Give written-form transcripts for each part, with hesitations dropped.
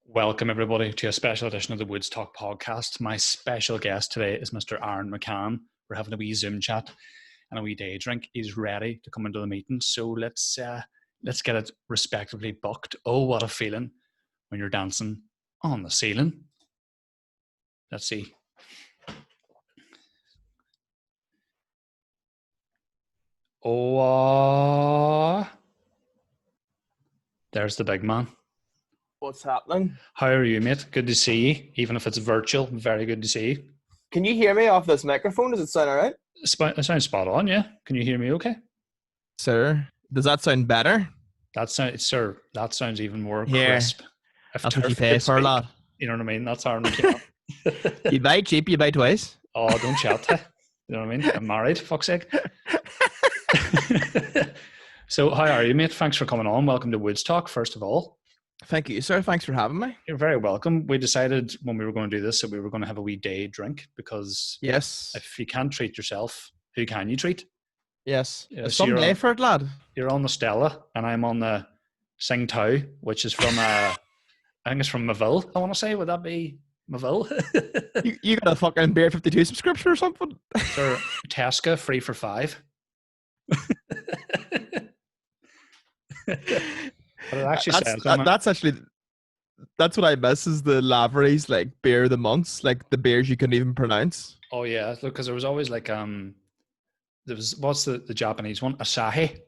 Welcome, everybody, to a special edition of the WoodsTalk podcast. My special guest today is Mr. Aaron McCann. We're having a wee Zoom chat and a wee day drink. He's ready to come into the meeting, so let's get it respectively booked. Oh, what a feeling when you're dancing on the ceiling. Let's see. Oh, there's the big man. What's happening? How are you, mate? Good to see you, even if it's virtual. Very good to see you. Can you hear me off this microphone? Does it sound all right? It sounds spot on, yeah. Can you hear me okay? Sir, does that sound better? That sounds even more Here, crisp. that's what you pay for a lot. You know what I mean? That's Aaron McCann. You buy cheap, you buy twice. Oh, don't chat. You know what I mean? I'm married, fuck's sake. So, how are you, mate? Thanks for coming on. Welcome to WoodsTalk, first of all. Thank you, sir. Thanks for having me. You're very welcome. We decided when we were going to do this that we were going to have a wee day drink because Yes. if you can't treat yourself, who can you treat? Yes. Yeah, so Someday for it, lad. You're on the Stella and I'm on the Sing Tao, which is from, I think it's from Maville, I want to say. Would that be Maville? you got a fucking Beer 52 subscription or something? Sir, Tesca, free for $5. But it actually that's what I miss is the Lavery's like beer of the months, like the beers you couldn't even pronounce. Oh yeah, look, because there was always like there was what's the Japanese one, Asahi,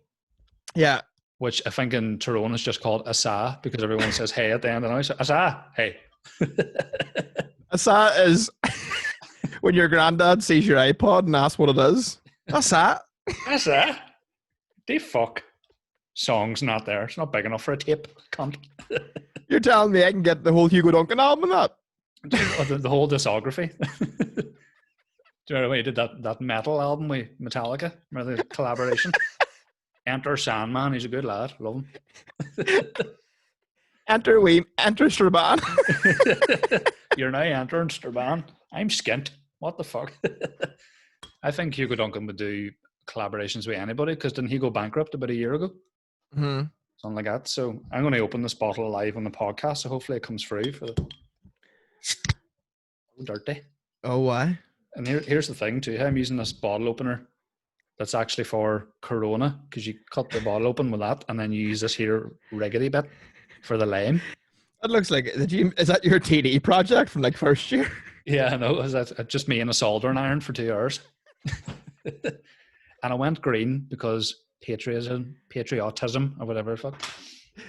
Yeah. which I think in Tyrone is just called Asa because everyone says hey at the end, and I say Asa, hey. Asa is when your granddad sees your iPod and asks what it is. Asa. Asa. The fuck. Song's not there. It's not big enough for a tape. Cunt. You're telling me I can get the whole Hugo Duncan album and that? the whole discography. Do you remember when he did that metal album with Metallica? Remember the collaboration? Enter Sandman. He's a good lad. Love him. Enter Strabane. You're now entering Strabane. I'm skint. What the fuck? I think Hugo Duncan would do collaborations with anybody because didn't he go bankrupt about a year ago? Mm-hmm. Something like that. So I'm going to open this bottle live on the podcast. So hopefully it comes through for the dirty. Oh, why? And here's the thing too. I'm using this bottle opener that's actually for Corona because you cut the bottle open with that and then you use this here riggedy bit for the lime. That looks like is that your TD project from like first year? Yeah, I know. It's just me and a soldering iron for 2 hours. And I went green because patriotism or whatever the fuck.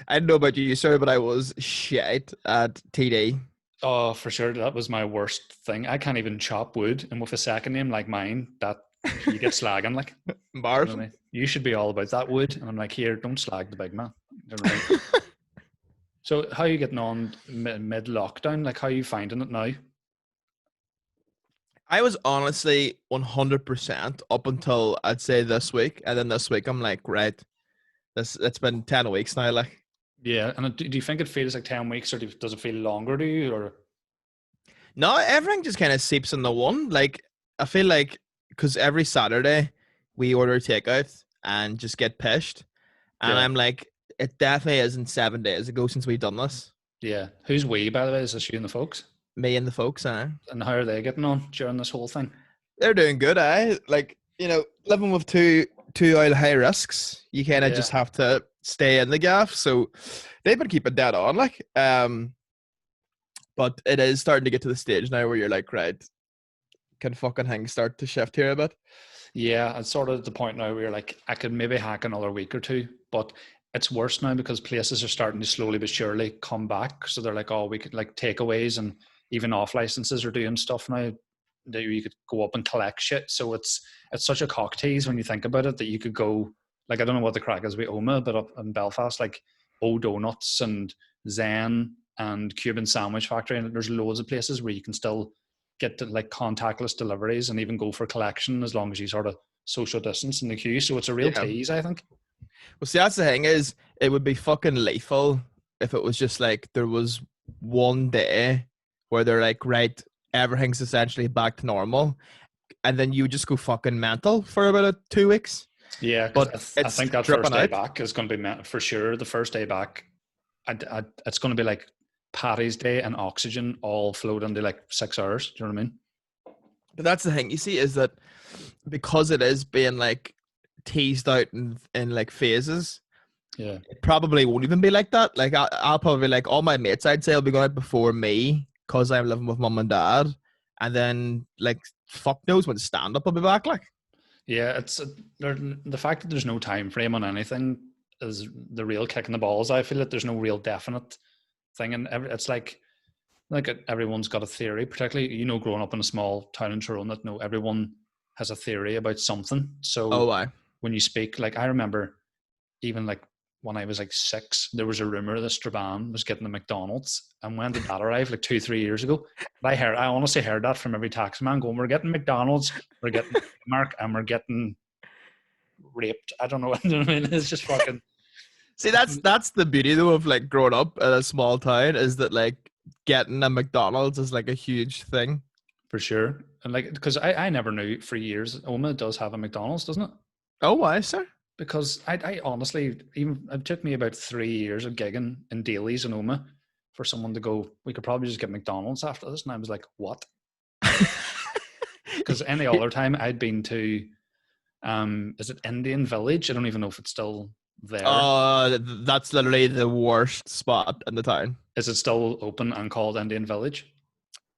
I don't know about you, sir, but I was shit at TD. Oh, for sure. That was my worst thing. I can't even chop wood. And with a second name like mine, that you get slagging like. Bars. You know, you should be all about that wood. And I'm like, here, don't slag the big man. So how are you getting on mid-lockdown? Like, how are you finding it now? I was honestly 100% up until I'd say this week. And then this week, I'm like, right, it's been 10 weeks now. Like, yeah. And do you think it feels like 10 weeks or does it feel longer to you? Or no, everything just kind of seeps into one. Like, I feel like because every Saturday we order takeout and just get pished. And yeah. I'm like, it definitely isn't 7 days ago since we've done this. Yeah. Who's we, by the way? Is this you and the folks? Me and the folks, And how are they getting on during this whole thing? They're doing good, Like, you know, living with two out of high risks, you kind of just have to stay in the gaff. So they've been keeping that on, like. But it is starting to get to the stage now where you're like, right, can fucking things start to shift here a bit? Yeah, it's sort of the point now where you're like, I could maybe hack another week or two, but it's worse now because places are starting to slowly but surely come back. So they're like, oh, we could like takeaways and even off licenses are doing stuff now that you could go up and collect shit. So it's such a cock tease when you think about it that you could go, like, I don't know what the crack is with Oma, but up in Belfast, like Donuts and Zen and Cuban Sandwich Factory. And there's loads of places where you can still get to like contactless deliveries and even go for collection as long as you sort of social distance in the queue. So it's a real tease, I think. Well, see, that's the thing is it would be fucking lethal if it was just like there was one day where they're like, right, everything's essentially back to normal. And then you just go fucking mental for about 2 weeks. Yeah, but I think that first day back is going to be for sure. The first day back, it's going to be like Paddy's Day and Oxygen all flowed into like 6 hours. Do you know what I mean? But that's the thing, you see, is that because it is being like teased out in like phases, Yeah. it probably won't even be like that. Like I'll probably like all my mates, I'd say, will be going out before me because I'm living with mum and dad, and then like fuck knows when stand up will be back. Like, Yeah, it's the fact that there's no time frame on anything is the real kick in the balls. I feel that there's no real definite thing, and it's like everyone's got a theory. Particularly, growing up in a small town in Tyrone, that everyone has a theory about something. So oh, why? when you speak, like I remember, even like when I was like 6, there was a rumor that Strabane was getting the McDonald's, and when did that arrive? Like 2-3 years ago. But I honestly heard that from every taxi man going, "We're getting McDonald's, we're getting Mark, and we're getting raped." I don't know. I mean, it's just fucking. See, that's the beauty though of like growing up in a small town, is that like getting a McDonald's is like a huge thing. For sure. And like, because I never knew for years, Oma does have a McDonald's, doesn't it? Oh, why, sir? Because I honestly, it took me about 3 years of gigging in dailies in Oma for someone to go, "We could probably just get McDonald's after this." And I was like, what? Because any other time I'd been to, is it Indian Village? I don't even know if it's still there. That's literally the worst spot in the town. Is it still open and called Indian Village?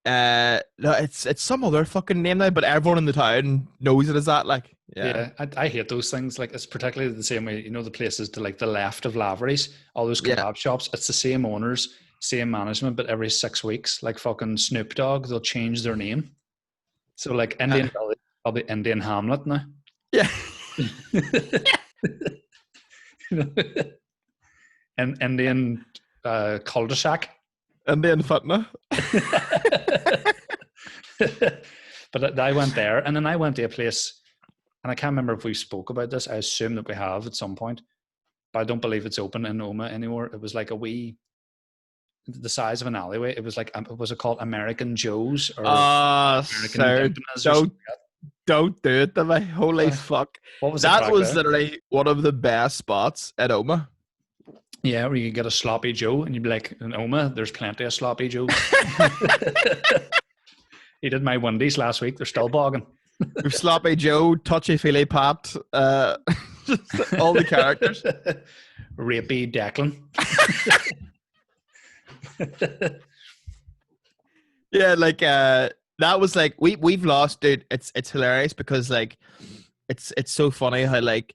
No, it's some other fucking name now, but everyone in the town knows it as that. Like, yeah, I hate those things. Like, it's particularly the same way, the places to like the left of Lavery's, all those kebab shops. It's the same owners, same management, but every 6 weeks, like fucking Snoop Dogg, they'll change their name. So like Indian Village, I'll be Indian Hamlet now. Yeah. And Indian cul-de-sac. Indian Fitna. But I went there, and then I went to a place, and I can't remember if we spoke about this. I assume that we have at some point, but I don't believe it's open in Oma anymore. It was like the size of an alleyway. It was like, was it called American Joe's or American sir, don't do it to me. Holy fuck. What was that? Was there? literally one of the best spots at Oma. Yeah, where you could get a sloppy Joe, and you'd be like, in Oma, there's plenty of sloppy Joes. He did my Wendy's last week. They're still bogging. Sloppy Joe, Touchy Feely Pat, just all the characters. Rapey Declan. Yeah, like that was like we've lost, dude. It's hilarious because like it's so funny how like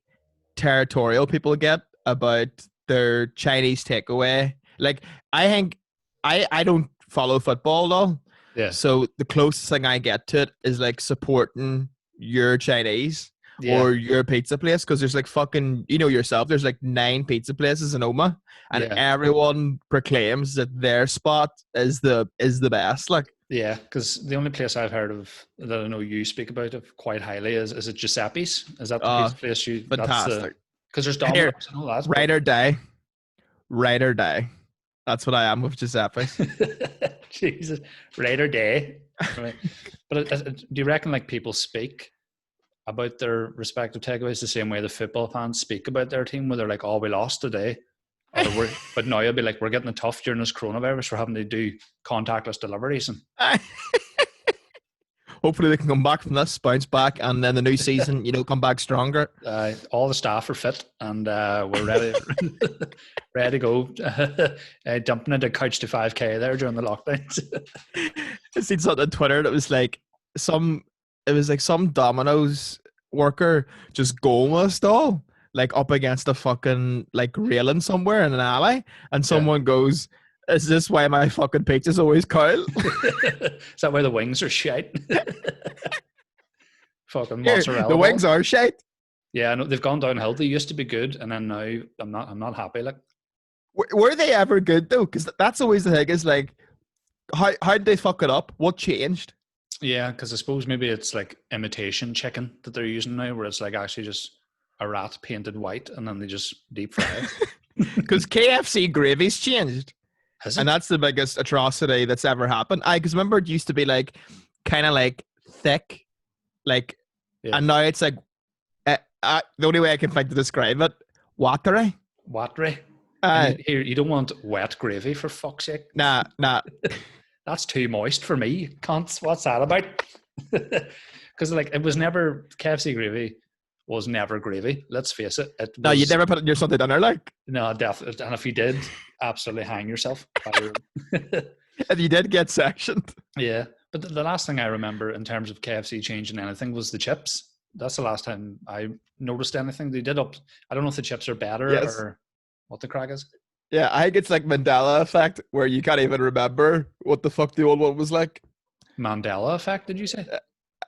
territorial people get about their Chinese takeaway. Like, I think I don't follow football at all. Yeah. So the closest thing I get to it is like supporting your Chinese or your pizza place, because there's like fucking, yourself, there's like 9 pizza places in Oma, and everyone proclaims that their spot is the best. Like, yeah, because the only place I've heard of that I know you speak about it quite highly is it Giuseppe's? Is that the pizza place you? Fantastic. Because there's Domino's and all that. Ride or die. That's what I am with Giuseppe's. Jesus, ride or die. Right. But do you reckon like people speak about their respective takeaways the same way the football fans speak about their team, where they're like, "Oh, we lost today," but now it'll be like, "We're getting it tough during this coronavirus. We're having to do contactless deliveries." And hopefully they can come back from this, bounce back, and then the new season, come back stronger. All the staff are fit, and we're ready to go. Dumping into couch to 5K there during the lockdowns. I seen something on Twitter that was like some Domino's worker just going with a stall, like up against a fucking like railing somewhere in an alley, and someone goes, "Is this why my fucking pizza's always cold?" Is that why the wings are shite? Fucking mozzarella. The wings are shite. Yeah, I know they've gone downhill. They used to be good, and then now I'm not happy. Like, were they ever good though? Because that's always the thing. Is like, how did they fuck it up? What changed? Yeah, because I suppose maybe it's like imitation chicken that they're using now, where it's like actually just a rat painted white, and then they just deep fry it. Because KFC gravy's changed. And that's the biggest atrocity that's ever happened. Because remember, it used to be like kind of like thick, like, and now it's like the only way I can think to describe it, watery. Watery. And here, you don't want wet gravy, for fuck's sake. Nah. That's too moist for me. Cunts, what's that about? Because like it was never KFC gravy was never gravy. Let's face it. It was, No, you'd never put it in your Sunday dinner, like. No, definitely. And if you did, absolutely hang yourself. And you did get sectioned. Yeah, but the last thing I remember in terms of KFC changing anything was the chips. That's the last time I noticed anything. They did up. I don't know if the chips are better or what the crack is. Yeah, I think it's like Mandela effect, where you can't even remember what the fuck the old one was like. Mandela effect, did you say?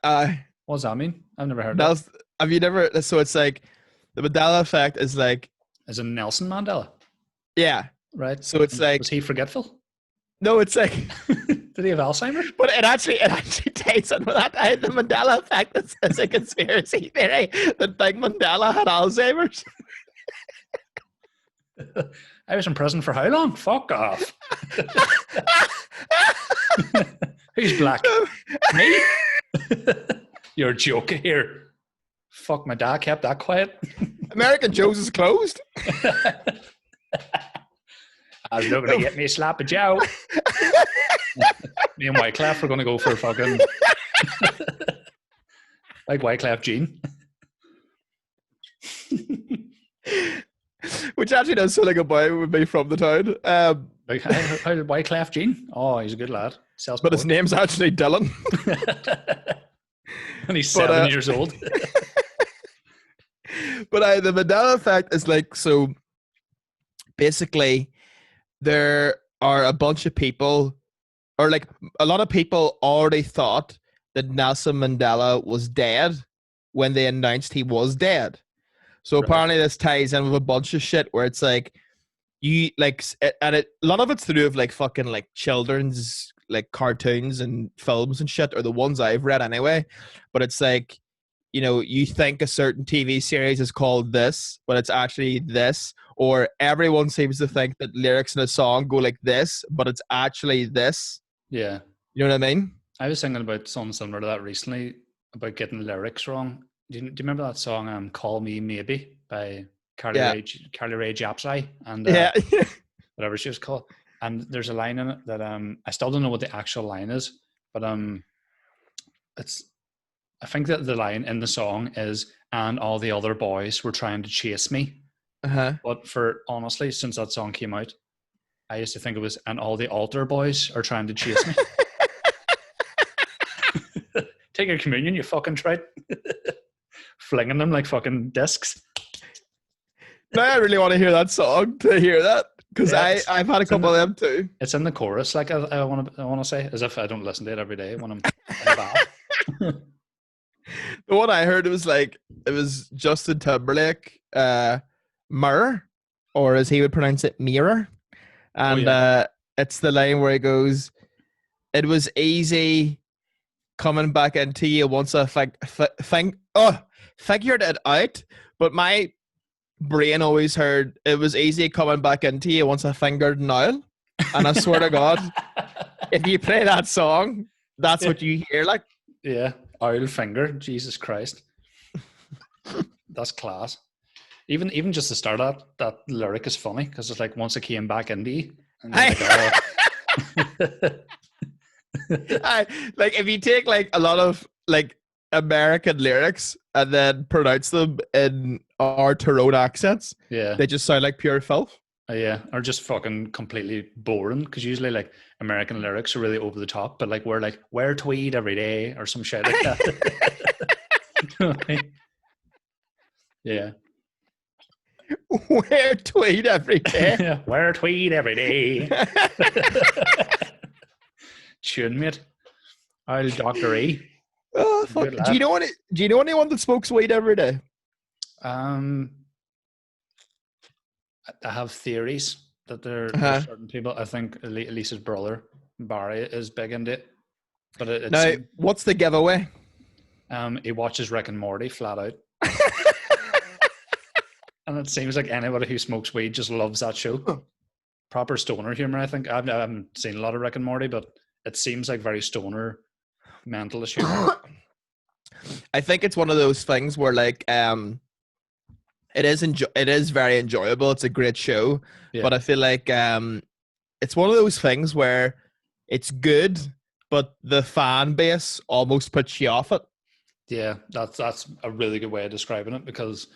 What does that mean? I've never heard that. Have you never? So it's like the Mandela effect is like. Is it Nelson Mandela? Yeah. Right. So it's like. Was he forgetful? No, it's like. Did he have Alzheimer's? But it actually ties in with that. The Mandela effect is a conspiracy theory that like Mandela had Alzheimer's. I was in prison for how long? Fuck off. Who's black? Me? You're joking here. Fuck, my dad kept that quiet. American Joe's is closed. I was looking to get me a slap of Joe. Me and Wyclef are going to go for fucking like Wyclef Jean. Which actually does sound like a boy would be from the town. Like, how did Wyclef Jean? Oh, he's a good lad. But his name's actually Dylan. And he's 7 years old. But the Mandela effect is like, so basically there are a bunch of people, or like a lot of people already thought that Nelson Mandela was dead when they announced he was dead. So apparently this ties in with a bunch of shit where it's like, you like, and a lot of it's to do with like fucking like children's like cartoons and films and shit, or the ones I've read anyway. But it's like, you know, you think a certain TV series is called this, but it's actually this. Or everyone seems to think that lyrics in a song go like this, but it's actually this. Yeah. You know what I mean? I was thinking about something similar to that recently, about getting lyrics wrong. Do you remember that song, Call Me Maybe, by Carly Rae Jepsen and whatever she was called? And there's a line in it that I still don't know what the actual line is, but I think that the line in the song is, and all the other boys were trying to chase me. But honestly, since that song came out, I used to think it was, and all the altar boys are trying to chase me. Take your communion, you fucking tried. Flinging them like fucking discs. Now I really want to hear that song to hear that, because I've had a couple of them too. It's in the chorus, like I want to say, as if I don't listen to it every day when I'm bad. The one I heard, it was Justin Timberlake, Mirror, or as he would pronounce it, Mirror. And it's the line where he goes, "It was easy coming back into you once I figured it out, but my brain always heard it was easy coming back into you once I fingered an oil." And I swear to God, if you play that song, that's what you hear, like. Yeah, oil finger, Jesus Christ. That's class. Even just to start that lyric is funny, because it's like, once I came back into you. And like, like if you take like a lot of like American lyrics and then pronounce them in our Tyrone accents, they just sound like pure filth. Yeah, or just fucking completely boring, because usually like American lyrics are really over the top, but like we're like, wear tweed every day or some shit like that. Yeah. Wear tweed every day. Wear tweed every day. Tune, mate. I'll Dr. E. Oh, fuck. Do you know anyone that smokes weed every day? I have theories that there are certain people. I think Elisa's brother Barry is big into it. But it's now, what's the giveaway? He watches Rick and Morty flat out. And it seems like anybody who smokes weed just loves that show. Proper stoner humor, I think. I haven't seen a lot of Rick and Morty, but it seems like very stoner, mentalist humor. I think it's one of those things where, like, It is very enjoyable. It's a great show, Yeah. but I feel like it's one of those things where it's good, but the fan base almost puts you off it. Yeah, that's a really good way of describing it, because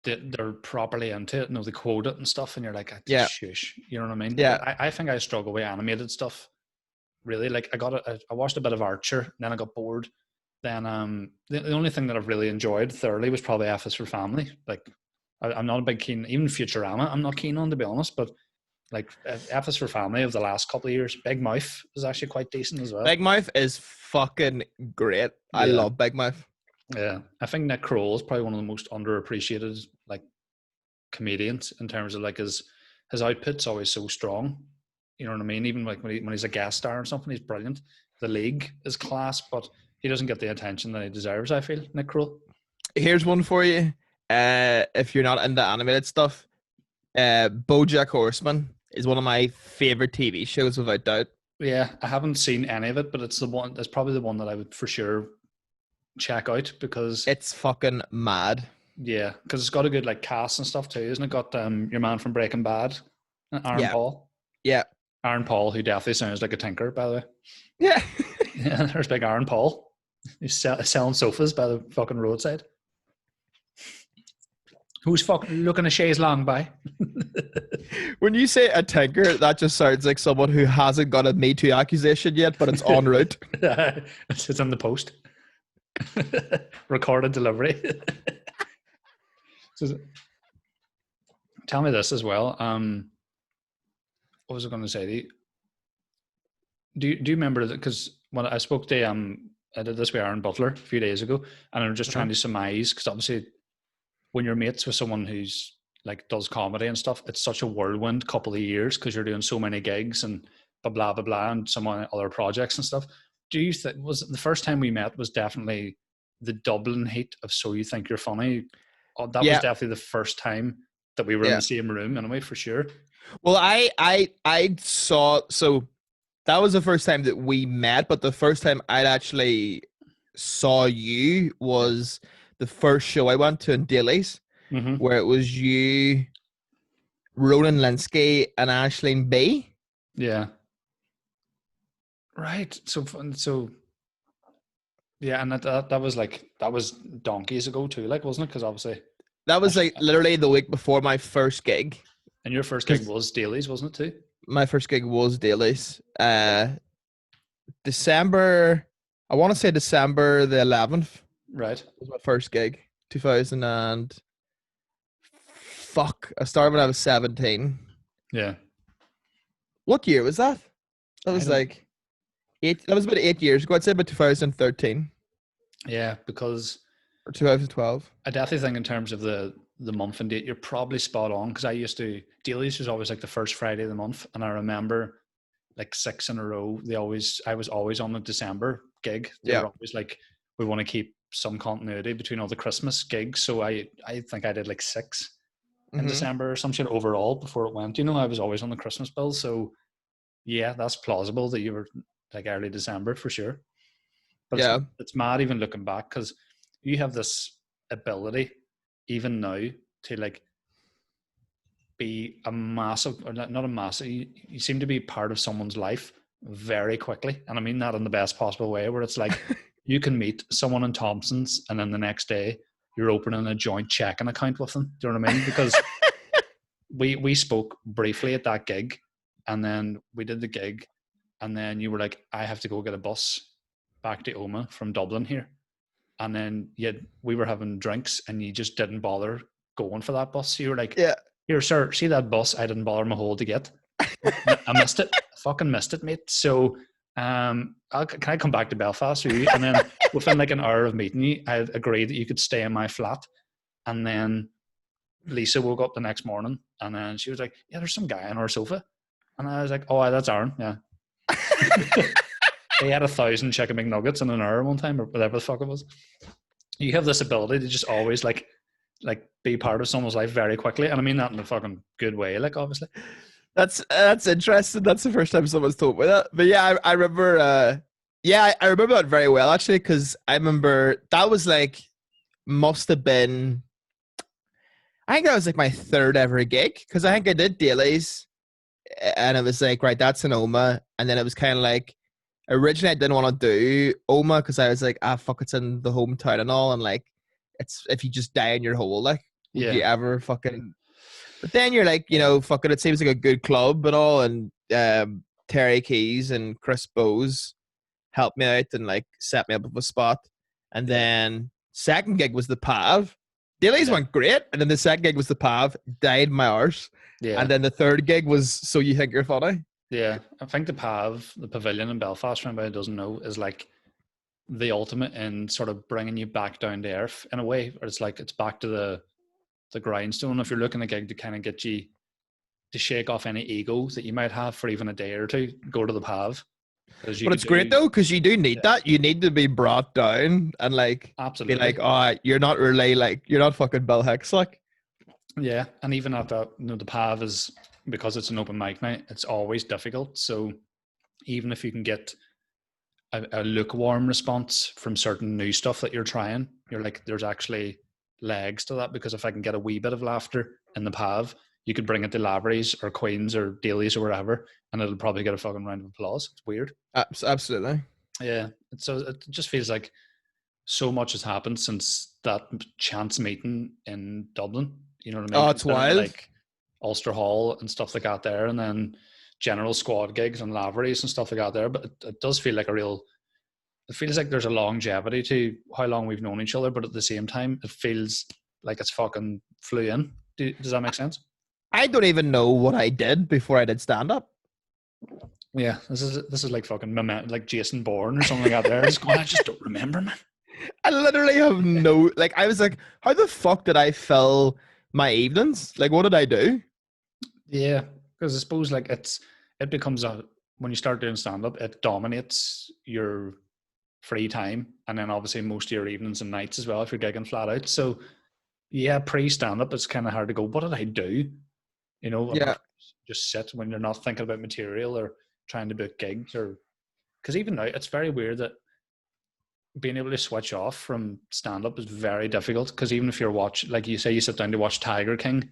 they're properly into it, they quote it and stuff, and you're like, Yeah. shush, you know what I mean? Yeah. I think I struggle with animated stuff. Really, like I watched a bit of Archer, and then I got bored. Then the only thing that I've really enjoyed thoroughly was probably F is for Family. Like I'm not a big keen, even Futurama I'm not keen on, to be honest, but like F is for Family of the last couple of years, Big Mouth is actually quite decent as well. Big Mouth is fucking great. I Yeah. love Big Mouth. Yeah, I think Nick Kroll is probably one of the most underappreciated like comedians in terms of like his output's always so strong. You know what I mean? Even like when he's a guest star or something, he's brilliant. The League is class, but he doesn't get the attention that he deserves, I feel, Nick Kroll. Here's one for you. If you're not into animated stuff, BoJack Horseman is one of my favorite TV shows, without doubt. Yeah, I haven't seen any of it, but it's probably the one that I would for sure check out, because it's fucking mad. Yeah, because it's got a good like cast and stuff too, isn't it? Got your man from Breaking Bad, Aaron Paul. Yeah, Aaron Paul, who definitely sounds like a tinker, by the way. Yeah. Yeah, there's big Aaron Paul. He's selling sofas by the fucking roadside. Who's fucking looking a chaise long by? When you say a tinker, that just sounds like someone who hasn't got a Me Too accusation yet, but it's en route. It's in the post. Recorded delivery. So, tell me this as well. What was I going to say to you? Do you remember that? Because when I spoke to I did this with Aaron Butler a few days ago, and I'm just trying to surmise, because obviously when you're mates with someone who's like does comedy and stuff, it's such a whirlwind couple of years, because you're doing so many gigs and blah blah blah and some other projects and stuff. Do you think was the first time we met was definitely the Dublin heat of So You Think You're Funny? Oh, that was definitely the first time that we were in the same room, anyway, for sure. Well, I saw, so that was the first time that we met, but the first time I'd actually saw you was the first show I went to in Daly's, where it was you, Ronan Linsky, and Aisling B. Yeah. Right. So yeah, and that was donkeys ago too, like, wasn't it? Because obviously that was like literally the week before my first gig. And your first gig was Daly's, wasn't it too? My first gig was Daly's. December, I want to say December the 11th. Right. Was my first gig. 2000 and I started when I was 17. Yeah. What year was that? That was like 8. That was about 8 years ago. I'd say about 2013. Yeah, because or 2012. I definitely think in terms of the month and date, you're probably spot on, because I used to, Daly's was always like the first Friday of the month, and I remember like 6 in a row, I was always on the December gig. They were always like, we want to keep some continuity between all the Christmas gigs, so I think I did like 6 in December or some shit overall before it went. I was always on the Christmas bill, so yeah, that's plausible that you were like early December for sure. But it's mad even looking back, because you have this ability even now to like be a massive, or not a massive, you seem to be part of someone's life very quickly, and I mean that in the best possible way, where it's like you can meet someone in Thompson's and then the next day you're opening a joint checking account with them. Do you know what I mean? Because we spoke briefly at that gig, and then we did the gig, and then you were like, I have to go get a bus back to Oma from Dublin here. And then we were having drinks, and you just didn't bother going for that bus. So you were like, here, sir, see that bus I didn't bother my hole to get? I missed it. I fucking missed it, mate. So can I come back to Belfast for you? And then within like an hour of meeting you, I agreed that you could stay in my flat. And then Lisa woke up the next morning, and then she was like, yeah, there's some guy on our sofa. And I was like, oh, that's Aaron, yeah. He had 1,000 chicken McNuggets in an hour one time, or whatever the fuck it was. You have this ability to just always like be part of someone's life very quickly, and I mean that in a fucking good way, like, obviously. That's interesting. That's the first time someone's told me that. But yeah, I remember. I remember that very well, actually, because I remember that was like must have been. I think that was like my third ever gig because I think I did dailies, and it was like, right, that's an Oma, and then it was kind of like, originally I didn't want to do Oma because I was like, fuck, it's in the hometown and all, and like, it's if you just die in your hole, like, would you ever fucking? But then you're like, fucking, it seems like a good club and all, and Terry Keys and Chris Bowes helped me out and like set me up with a spot, and then second gig was the Pav. Dailies went great, and then the second gig was the Pav, died my arse. Yeah. And then the third gig was So You Think You're Funny. Yeah. I think the Pav, the pavilion in Belfast, for anybody who doesn't know, is like the ultimate in sort of bringing you back down to earth in a way. Or it's like it's back to the grindstone. If you're looking at a gig to kind of get you to shake off any ego that you might have for even a day or two, go to the Pav. But it's great though, because you do need that. You need to be brought down and like absolutely be like, oh, you're not really like, you're not fucking Bill Hicks, like. Yeah, and even at that, the Pav is, because it's an open mic night, it's always difficult. So even if you can get a lukewarm response from certain new stuff that you're trying, you're like, there's actually legs to that, because if I can get a wee bit of laughter in the Pav, you could bring it to Lavery's or Queen's or Daly's or wherever, and it'll probably get a fucking round of applause. It's weird. Absolutely. Yeah. So it just feels like so much has happened since that chance meeting in Dublin. You know what I mean? Oh, it's wild. Like Ulster Hall and stuff like that there, and then general squad gigs and Lavery's and stuff like that there. But it does feel like it feels like there's a longevity to how long we've known each other, but at the same time, it feels like it's fucking flew in. Does that make sense? I don't even know what I did before I did stand up. Yeah, this is like fucking like Jason Bourne or something like that there. I just don't remember, man. I literally have no, like, I was like, how the fuck did I fill my evenings? Like, what did I do? Yeah, because I suppose like it becomes when you start doing stand up, it dominates your free time, and then obviously most of your evenings and nights as well if you're gigging flat out. So yeah, pre stand up, it's kind of hard to go, what did I do? Yeah. Just sit when you're not thinking about material or trying to book gigs, or because even now it's very weird that being able to switch off from stand up is very difficult, because even if you're like you say, you sit down to watch Tiger King,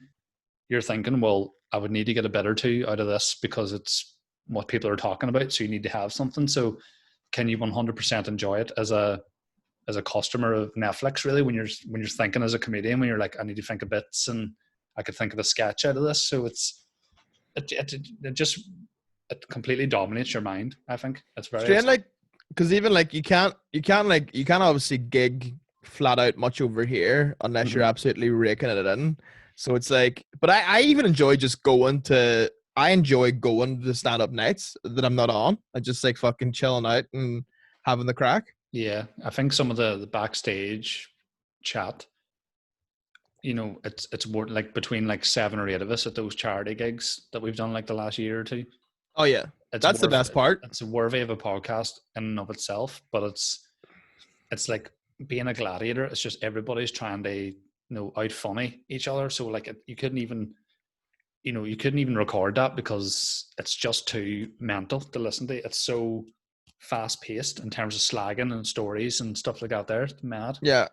you're thinking, well, I would need to get a bit or two out of this because it's what people are talking about, so you need to have something. So can you 100% enjoy it as a customer of Netflix, really, when you're thinking as a comedian, when you're like, I need to think of bits and I could think of a sketch out of this. So it completely dominates your mind. I think it's very strange, like, because even like you can't obviously gig flat out much over here unless you're absolutely raking it in. So it's like, but I even enjoy just going to the stand up nights that I'm not on. I just like fucking chilling out and having the crack. Yeah, I think some of the backstage chat, it's more like between like 7 or 8 of us at those charity gigs that we've done like the last year or two. Oh yeah, that's the best part. It's worthy of a podcast in and of itself, but it's like being a gladiator. It's just everybody's trying to out funny each other. So like you couldn't even record that because it's just too mental to listen to. It's so fast paced in terms of slagging and stories and stuff like that. There, it's mad. Yeah.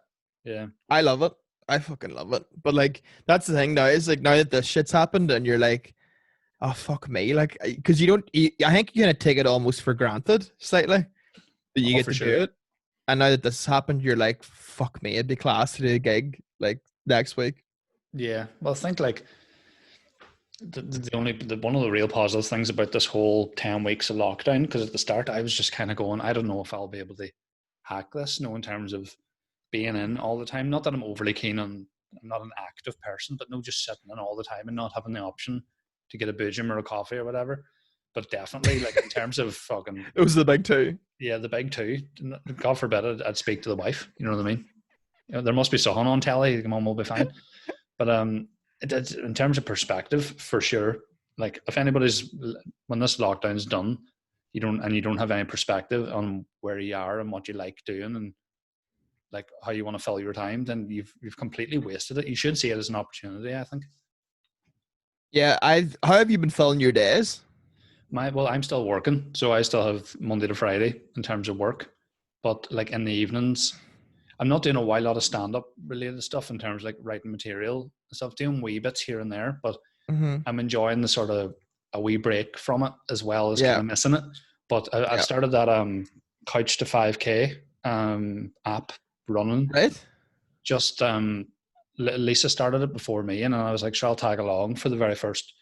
I love it. I fucking love it. But like, that's the thing now. Is like, now that this shit's happened, and you're like, oh fuck me, like, because I think you're gonna take it almost for granted slightly that you get to do it. And now that this has happened, you're like, fuck me, it'd be class to do a gig like next week. Yeah. Well, I think like one of the real positive things about this whole 10 weeks of lockdown, because at the start I was just kind of going, I don't know if I'll be able to hack this, in terms of being in all the time. Not that I'm overly keen on, I'm not an active person, but just sitting in all the time and not having the option to get a boojum or a coffee or whatever. But definitely, like, in terms of fucking, it was the big two. Yeah, the big two. God forbid I'd speak to the wife. You know what I mean? There must be someone on telly. Mom will be fine. But in terms of perspective, for sure. Like, if when this lockdown's done, you don't have any perspective on where you are and what you like doing and like how you want to fill your time, then you've completely wasted it. You should see it as an opportunity, I think. Yeah, how have you been filling your days? I'm still working, so I still have Monday to Friday in terms of work. But like in the evenings, I'm not doing a wild lot of stand-up related stuff in terms of like writing material and stuff, doing wee bits here and there, but I'm enjoying the sort of a wee break from it as well as kind of missing it. But I started that Couch to 5K app running. Right. Just Lisa started it before me, and I was like, sure, I'll tag along for the very first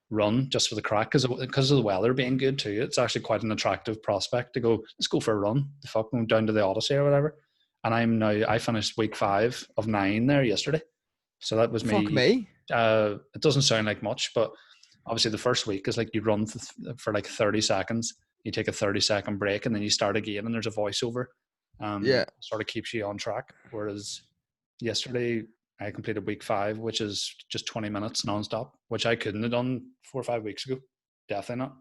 run just for the crack, because of the weather being good too. It's actually quite an attractive prospect to go, let's go for a run, the fuck, down to the Odyssey or whatever. And I finished week 5 of 9 there yesterday, so that was me. Fuck me. It doesn't sound like much, but obviously the first week is like you run for like 30 seconds, you take a 30-second break, and then you start again, and there's a voiceover. Sort of keeps you on track. Whereas yesterday I completed week 5, which is just 20 minutes nonstop, which I couldn't have done 4 or 5 weeks ago. Definitely not.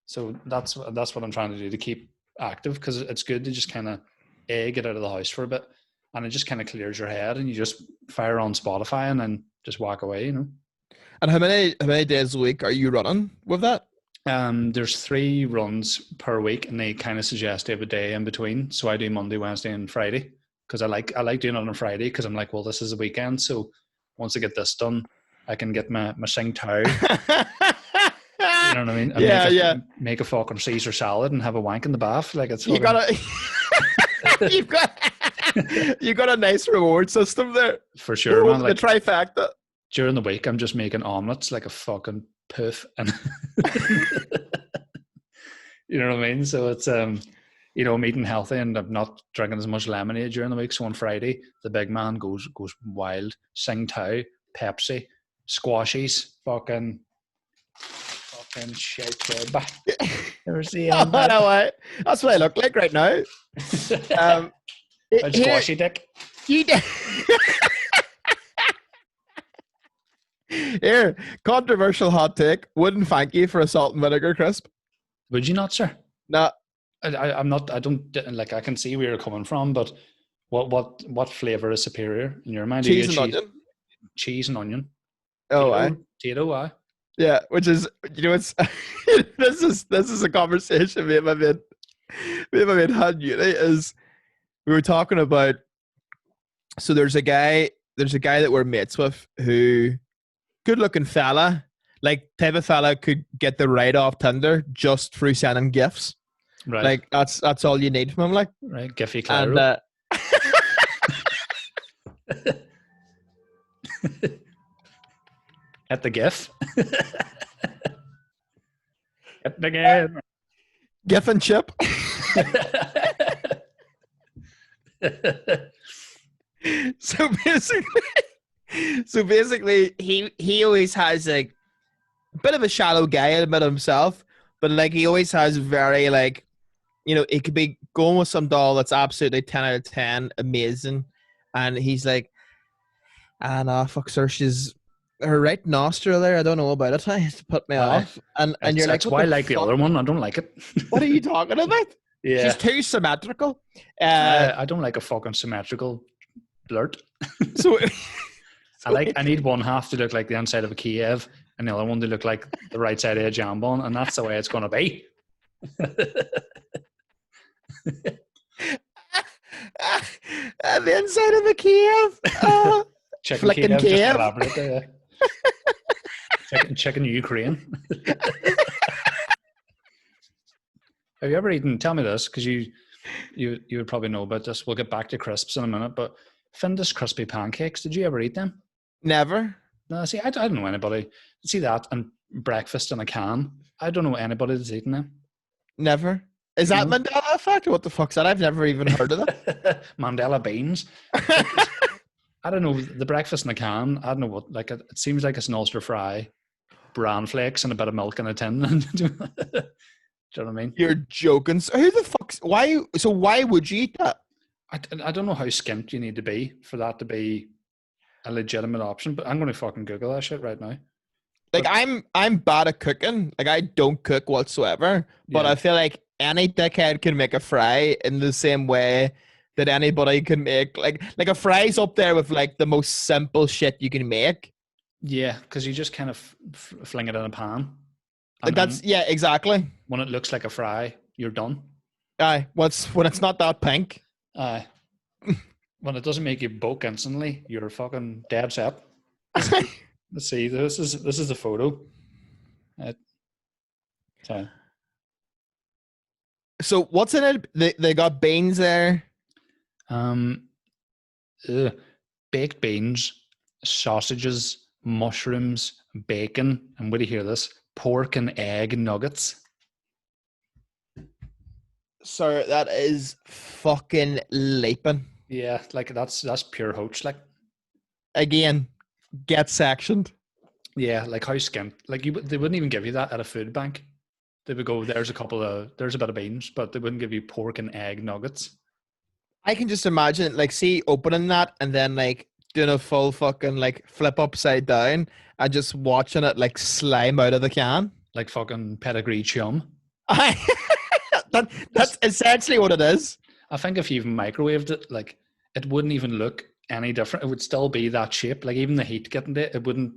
So that's what I'm trying to do to keep active, because it's good to just kind of get out of the house for a bit, and it just kind of clears your head, and you just fire on Spotify and then just walk away, you know. And how many days a week are you running with that? There's 3 runs per week, and they kind of suggest to have a day in between. So I do Monday, Wednesday, and Friday, because I like doing it on a Friday, because I'm like, well, this is a weekend, so once I get this done, I can get my Sing Tao. You know what I mean? And make a fucking Caesar salad and have a wank in the bath. Like, it's you gotta you got a nice reward system there for sure, man. Like, the trifecta. During the week, I'm just making omelets like a fucking poof, and you know what I mean. So it's you know, I'm eating healthy, and I'm not drinking as much lemonade during the week. So on Friday, the big man goes wild. Sing Tao, Pepsi, squashies, fucking shit. Ever see him? That's what I look like right now. Squashy dick. Here, controversial hot take. Wouldn't thank you for a salt and vinegar crisp. Would you not, sir? No. I'm not. I don't like. I can see where you're coming from, but what flavor is superior in your mind? Cheese and onion. Cheese and onion. Oh, aye. Potato, aye. Yeah, which is, you know, it's this is a conversation me and my mate had uni, is we were talking about. So there's a guy that we're mates with who, good looking fella, like type of fella could get the right off Tinder just through sending gifts. Right. Like that's all you need from him. Like, right, Giffy Claro. And at the GIF. At the GIF. GIF and chip. So basically, he always has like a bit of a shallow guy about himself, but like he always has very, like, you know, he could be going with some doll that's absolutely 10 out of 10, amazing, and he's like, fuck sir, she's her right nostril there, I don't know about it, it's put me off, and you're like, that's why I like the other one. I don't like it. What are you talking about? Yeah, she's too symmetrical. I don't like a fucking symmetrical flirt. So I need one half to look like the inside of a Kiev, and the other one to look like the right side of a jambon, and that's the way it's going to be. The inside of a Kiev. Chicken Kiev. Chicken Ukraine. Have you ever eaten? Tell me this, because you would probably know about this. We'll get back to crisps in a minute, but Findus crispy pancakes. Did you ever eat them? Never. No, see, I don't know anybody. See that and breakfast in a can. I don't know anybody that's eaten them. Never. Is that Mandela effect? What the fuck's that? I've never even heard of that. Mandela beans. I don't know, the breakfast in a can. I don't know what. Like, it seems like it's an Ulster fry, bran flakes, and a bit of milk in a tin. Do you know what I mean? You're joking. So who the fuck's why? So why would you eat that? I don't know how skint you need to be for that to be a legitimate option, but I'm going to fucking Google that shit right now. Like, I'm bad at cooking. Like, I don't cook whatsoever. But I feel like any dickhead can make a fry in the same way that anybody can make. Like a fry's up there with like the most simple shit you can make. Yeah, because you just kind of fling it in a pan. Like that's exactly. When it looks like a fry, you're done. Aye, when it's not that pink. Aye. when it doesn't make you bulk instantly, you're fucking dead set. Let's see. This is the photo. So, So what's in it? They got beans there. Baked beans, sausages, mushrooms, bacon, and wait to hear this: pork and egg nuggets. Sir, that is fucking leaping. Yeah, like that's pure hoach. Like, Again, get sectioned. yeah, like how skint. Like they wouldn't even give you that at a food bank. They would go, there's a bit of beans, but they wouldn't give you pork and egg nuggets. I can just imagine, like, see, opening that and then, like, doing a full fucking, like, flip upside down and just watching it, like, slime out of the can. Like fucking pedigree chum. That's essentially what it is. I think if you even microwaved it, like, it wouldn't even look any different. It would still be that shape. Like, even the heat getting to it, it wouldn't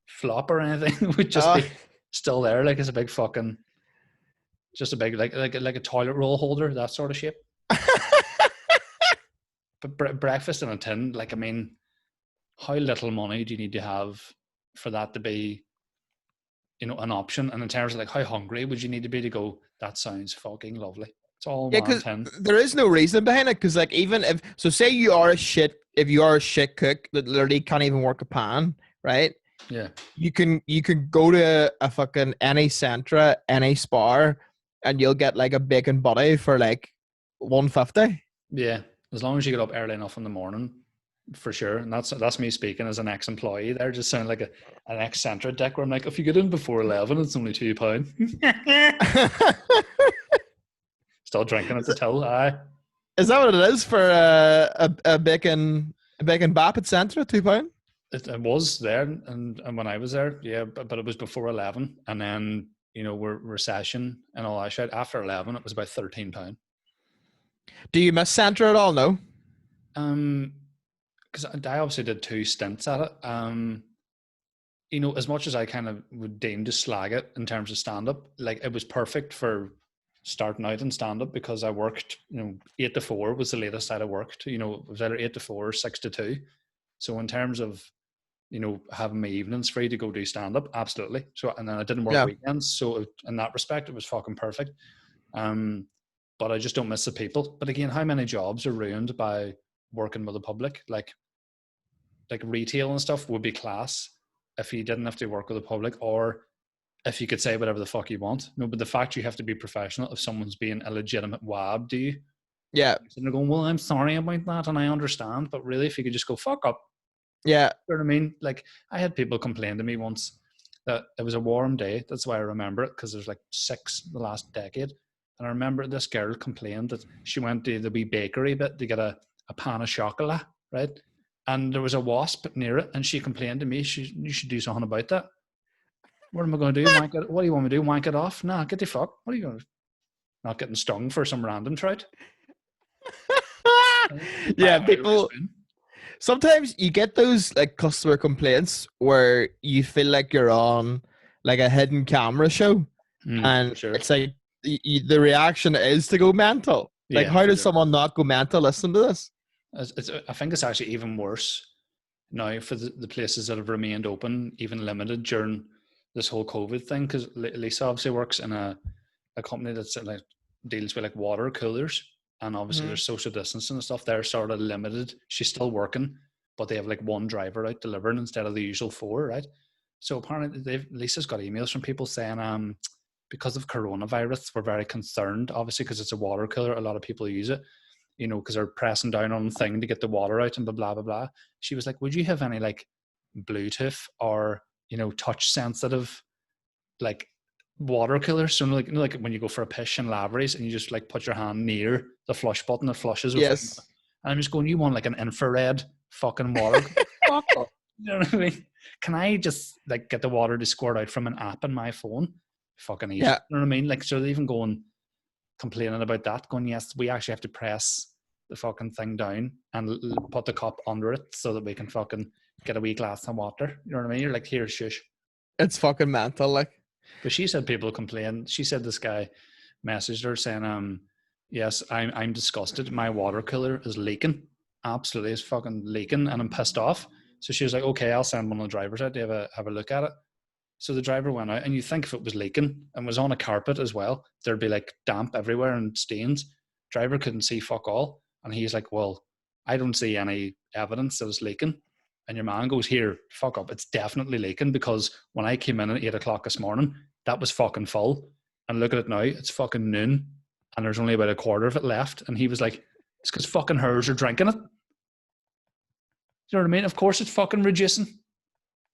flop or anything. It would just be still there. Like, it's a big fucking, just a big, like a toilet roll holder, that sort of shape. But breakfast in a tin, like, I mean, how little money do you need to have for that to be, you know, an option? And in terms of, like, how hungry would you need to be to go, that sounds fucking lovely. It's all Yeah, one because tin. there is no reason behind it. Because, like, even if, so say you are if you are a shit cook that literally can't even work a pan, right? Yeah. You can go to a fucking any Centra, any Spar, and you'll get like a bacon butty for like $150. Yeah. As long as you get up early enough in the morning, for sure. And that's me speaking as an ex-employee there. Just sound like an ex-Centra dick where I'm like, if you get in before 11, it's only £2. Still drinking at the till. Aye. Is that what it is for a bacon bap at Centra, £2? It was there, and when I was there, yeah, but it was before 11, and then, you know, we're recession and all that shit. After 11, it was about £13. Do you miss Centra at all? No. Because I obviously did 2 stints at it. You know, as much as I kind of would deem to slag it in terms of stand-up, like, it was perfect for starting out in stand-up because I worked, you know, 8 to 4 was the latest I'd have worked. You know, it was either 8 to 4 or 6 to 2. So in terms of, you know, having my evenings free to go do stand-up, absolutely. So, and then I didn't work weekends. So in that respect, it was fucking perfect. But I just don't miss the people. But again, how many jobs are ruined by working with the public? Like retail and stuff would be class if you didn't have to work with the public, or if you could say whatever the fuck you want. No, but the fact you have to be professional if someone's being a legitimate wab, do you? Yeah. And they're going, well, I'm sorry about that, and I understand, but really, if you could just go, fuck up. Yeah. You know what I mean? Like, I had people complain to me once that it was a warm day. That's why I remember it, because there's like 6 the last decade. And I remember this girl complained that she went to the wee bakery bit to get a pan of chocolate, right? And there was a wasp near it, and she complained to me, you should do something about that. What am I going to do? What do you want me to do? Wank it off? Nah, get the fuck. What are you going to do? Not getting stung for some random trout? Yeah, people. Sometimes you get those like customer complaints where you feel like you're on like a hidden camera show, and it's like the reaction is to go mental. Like, how does someone not go mental listen to this? I think it's actually even worse now for the places that have remained open, even limited during this whole COVID thing. Because Lisa obviously works in a company that's like deals with like water coolers, and obviously there's social distancing and stuff. They're sort of limited. She's still working, but they have like 1 driver out delivering instead of the usual 4, right? So apparently Lisa's got emails from people saying, because of coronavirus, we're very concerned, obviously, because it's a water cooler. A lot of people use it, you know, because they're pressing down on the thing to get the water out and blah, blah, blah, blah. She was like, would you have any like Bluetooth or, you know, touch sensitive like water coolers? So like, you know, like when you go for a piss in Lavery's and you just like put your hand near the flush button that flushes. Yes. And I'm just going, you want like an infrared fucking water? Fuck up. You know what I mean? Can I just like get the water to squirt out from an app on my phone? Fucking easy. Yeah. You know what I mean? Like, so they're even going, complaining about that, going, yes, we actually have to press the fucking thing down and put the cup under it so that we can fucking get a wee glass of water. You know what I mean? You're like, here, shush. It's fucking mental, like. But she said people complain. She said this guy messaged her saying, yes, I'm disgusted. My water cooler is leaking. absolutely is fucking leaking, and I'm pissed off. So she was like, okay, I'll send one of the drivers out to have a look at it. So the driver went out, and you think if it was leaking and was on a carpet as well, there'd be like damp everywhere and stains. Driver couldn't see fuck all. And he's like, well, I don't see any evidence that it's leaking. And your man goes, here, fuck up. It's definitely leaking, because when I came in at 8 o'clock this morning, that was fucking full. And look at it now, it's fucking noon, and there's only about a quarter of it left. And he was like, it's because fucking hers are drinking it. Do you know what I mean? Of course it's fucking reducing.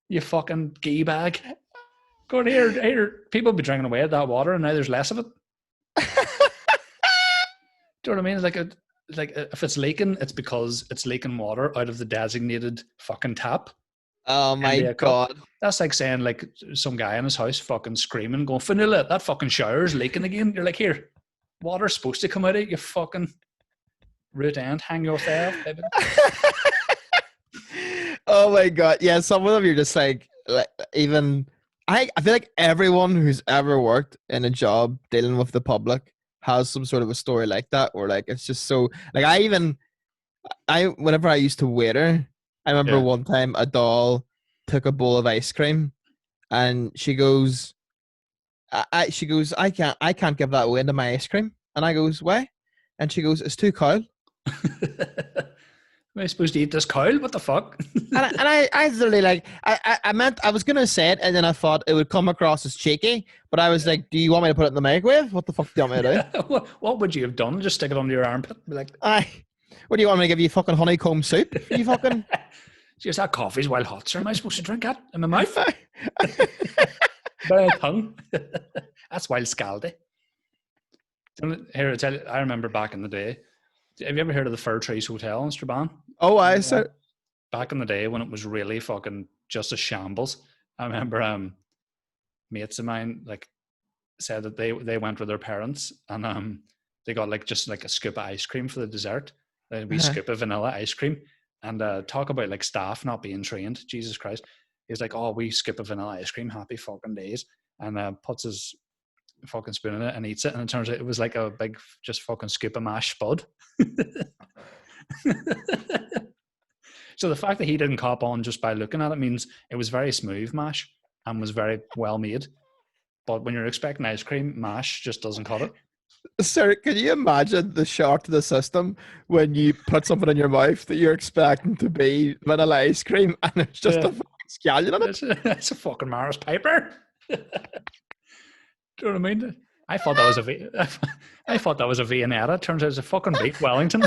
You fucking gee bag. Go on here. People be drinking away at that water, and now there's less of it. Do you know what I mean? It's like if it's leaking, it's because it's leaking water out of the designated fucking tap. Oh my God. That's like saying like some guy in his house fucking screaming, going, Vanilla, that fucking shower's leaking again. You're like, here, water's supposed to come out of it, you fucking root end, hang yourself, baby. Oh my God. Yeah, some of them you're just like even I feel like everyone who's ever worked in a job dealing with the public has some sort of a story like that, where like it's just so like whenever I used to waiter, I remember one time a doll took a bowl of ice cream, and she goes, I can't give that away into my ice cream. And I goes, why? And she goes, it's too cold. Am I supposed to eat this cow? What the fuck? and I literally like, I was going to say it, and then I thought it would come across as cheeky, but I was like, do you want me to put it in the microwave? What the fuck do you want me to do? What would you have done? Just stick it under your armpit? Be like, what do you want me to give you, fucking honeycomb soup? You fucking... Just that coffee's while hot, sir. Am I supposed to drink that in my mouth? By my tongue. That's wild scaldy. Here, I tell you, I remember back in the day. Have you ever heard of the Fir Trees Hotel in Strabane? Oh, I said. Back in the day when it was really fucking just a shambles. I remember mates of mine like said that they went with their parents, and they got like just like a scoop of ice cream for the dessert. A wee scoop of vanilla ice cream. And talk about like staff not being trained. Jesus Christ. He's like, oh, we scoop of vanilla ice cream, happy fucking days. And puts his fucking spoon in it and eats it. And it turns out it was like a big just fucking scoop of mashed spud. So the fact that he didn't cop on just by looking at it means it was very smooth mash and was very well made. But when you're expecting ice cream, mash just doesn't cut it. Sir, can you imagine the shock to the system when you put something in your mouth that you're expecting to be vanilla ice cream, and it's just a fucking scallion in it? It's a fucking Mars Piper. Do you know what I mean? I thought that was a Viennetta. Turns out it's a fucking beef Wellington.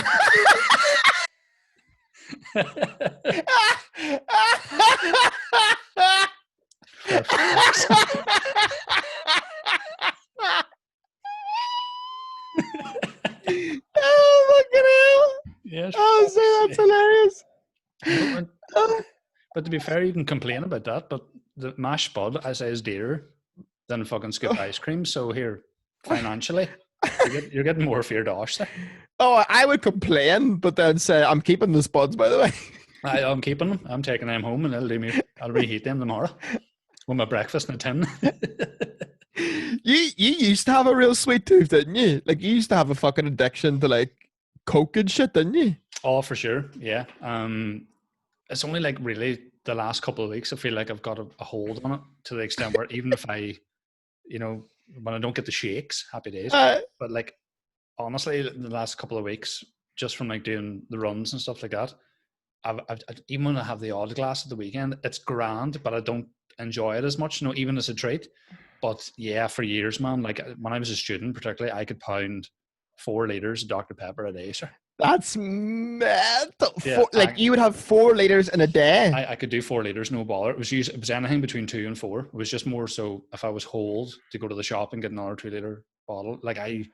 Oh fucking hell! Yes. Oh, see, that's hilarious. But to be fair, you can complain about that, but the mashed spud, I say, is dearer than fucking scoop ice cream. So here, financially, you're getting more for your dosh there. Oh, I would complain, but then say, I'm keeping the spuds, by the way. I'm keeping them. I'm taking them home, and I'll reheat them tomorrow with my breakfast in a tin. You used to have a real sweet tooth, didn't you? Like, you used to have a fucking addiction to like coke and shit, didn't you? Oh, for sure. Yeah. It's only like really the last couple of weeks I feel like I've got a hold on it, to the extent where even if I, when I don't get the shakes, happy days. But like, honestly, the last couple of weeks, just from like doing the runs and stuff like that, I've even when I have the odd glass at the weekend, it's grand, but I don't enjoy it as much, even as a treat. But yeah, for years, man, like when I was a student, particularly, I could pound 4 liters of Dr. Pepper a day, sir. That's mad. Yeah, you would have 4 liters in a day. I could do 4 liters, no bother. It was anything between 2 and 4. It was just more so if I was hold to go to the shop and get another 2-liter bottle. Like I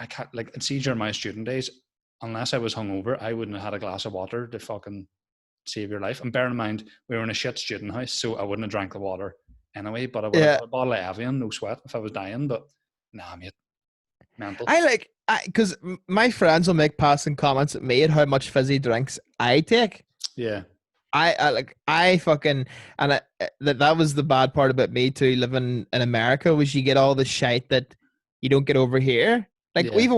can't, like, see, during my student days, unless I was hungover, I wouldn't have had a glass of water to fucking save your life. And bear in mind, we were in a shit student house, so I wouldn't have drank the water anyway, but I would have a bottle of Evian, no sweat, if I was dying. But nah, mate, mental. Because my friends will make passing comments at me at how much fizzy drinks I take. Yeah. I fucking, and that was the bad part about me too, living in America, was you get all the shite that you don't get over here. Like Yeah. we've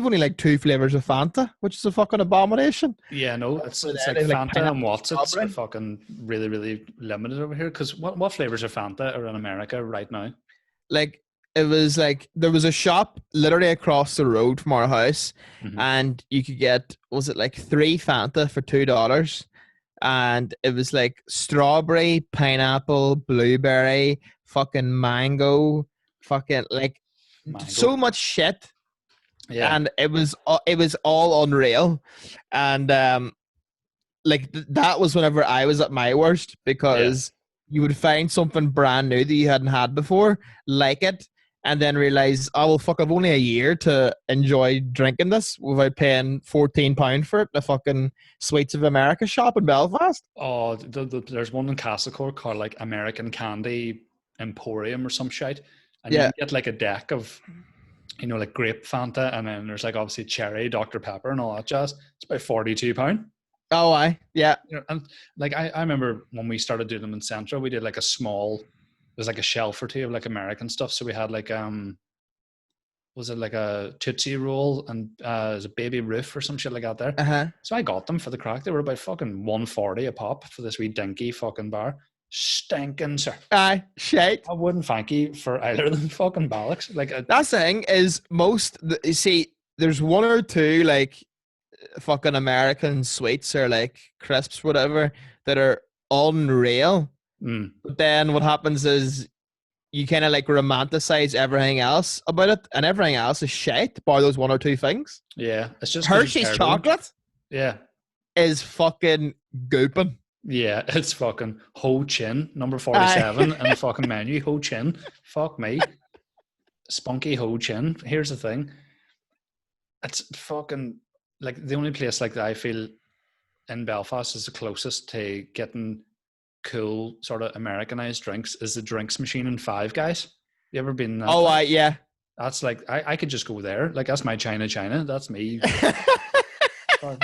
only like 2 flavors of Fanta, which is a fucking abomination. Yeah, no, it's For it's that like is, like, Fanta and pineapple what's it's strawberry. fucking really, really limited over here. Because what flavors of Fanta are in America right now? Like it was like there was a shop literally across the road from our house, Mhm. and you could get, was it like 3 Fanta for $2, and it was like strawberry, pineapple, blueberry, fucking mango, fucking like Mango. so much shit, Yeah, and it was all unreal, and like that was whenever I was at my worst, because you would find something brand new that you hadn't had before, like it, and then realize, oh well, fuck, I've only a year to enjoy drinking this without paying £14 for it in a fucking Sweets of America shop in Belfast. oh, there's one in Castlecourt called like American Candy Emporium or some shit, and you Yeah. can get like a deck of, like grape Fanta, and then there's like obviously cherry, Dr Pepper, and all that jazz. It's about £42. Oh, yeah. And like I remember when we started doing them in Centra, we did like a small, there's like a shelf or two of like American stuff. So we had like was it like a Tootsie Roll and there's a Baby Ruth or some shit like that there. Uh-huh. So I got them for the crack. They were about fucking $1.40 a pop for this wee dinky fucking bar. Stinking, sir. Aye, shite. I wouldn't thank you for either of them fucking bollocks. Like That's the thing is, you see, there's 1 or 2 like fucking American sweets or like crisps, whatever, that are unreal. But then what happens is you kind of like romanticize everything else about it, and everything else is shite, bar those 1 or 2 things. yeah, it's just 'cause you're Hershey's tired of them. chocolate Yeah. is fucking gooping. Yeah, it's fucking Ho Chin, number 47 in the fucking menu. Ho Chin. Fuck me. Spunky Ho Chin. Here's the thing. It's fucking like the only place like that I feel in Belfast is the closest to getting cool sort of Americanized drinks is the drinks machine in Five Guys. You ever been in that? Oh, yeah. That's like I could just go there. Like that's my China. That's me.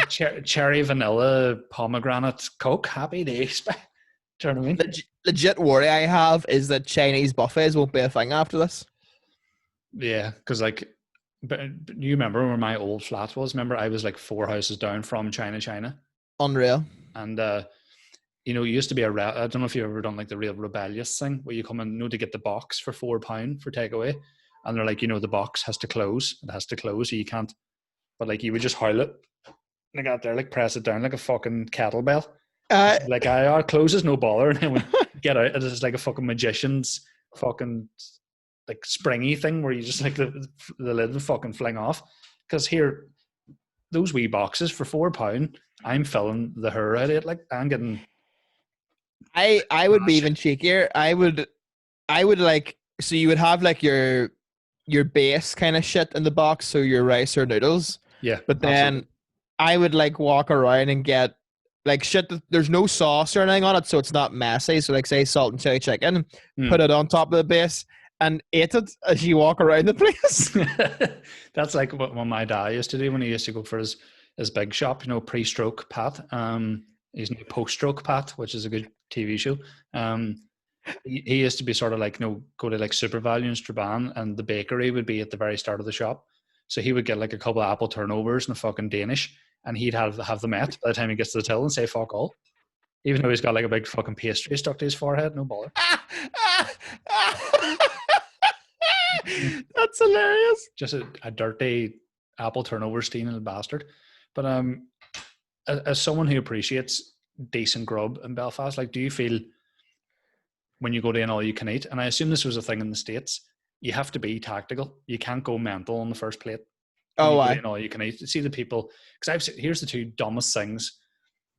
Cherry vanilla pomegranate Coke. Happy days. Do you know what I mean? Legit worry I have is that Chinese buffets won't be a thing after this. Yeah, because like, but you remember where my old flat was? Remember, I was like 4 houses down from China, Unreal. and it used to be I don't know if you've ever done like the real rebellious thing where you come in, to get the box for £4 for takeaway, and they're like, the box has to close. It has to close, so you can't. But like, you would just howl it. And I got there, like press it down like a fucking kettlebell. Like our closes, no bother, and then we get out. It's like a fucking magician's fucking like springy thing where you just like the lid will fucking fling off. Because here, those wee boxes for £4, I'm filling the hair out of it. Like I'm getting. I would be even cheekier. I would like, so you would have like your base kind of shit in the box, so your rice or noodles. Yeah, but then absolutely. I would like walk around and get like shit that there's no sauce or anything on it, so it's not messy. So like say salt and chili chicken, put it on top of the base and eat it as you walk around the place. That's like what my dad used to do when he used to go for his big shop, pre-stroke Pat. He's now post-stroke Pat, which is a good TV show. He used to be sort of like, go to like Super Value in Strabane, and the bakery would be at the very start of the shop. So he would get like a couple of apple turnovers and a fucking Danish, and he'd have them met by the time he gets to the till and say fuck all. Even though he's got like a big fucking pastry stuck to his forehead, no bother. That's hilarious. Just a dirty apple turnover stealing bastard. But as someone who appreciates decent grub in Belfast, like, do you feel when you go to an all you can eat, and I assume this was a thing in the States, you have to be tactical. You can't go mental on the first plate. Oh, why? All you can eat. See the people, because here's the 2 dumbest things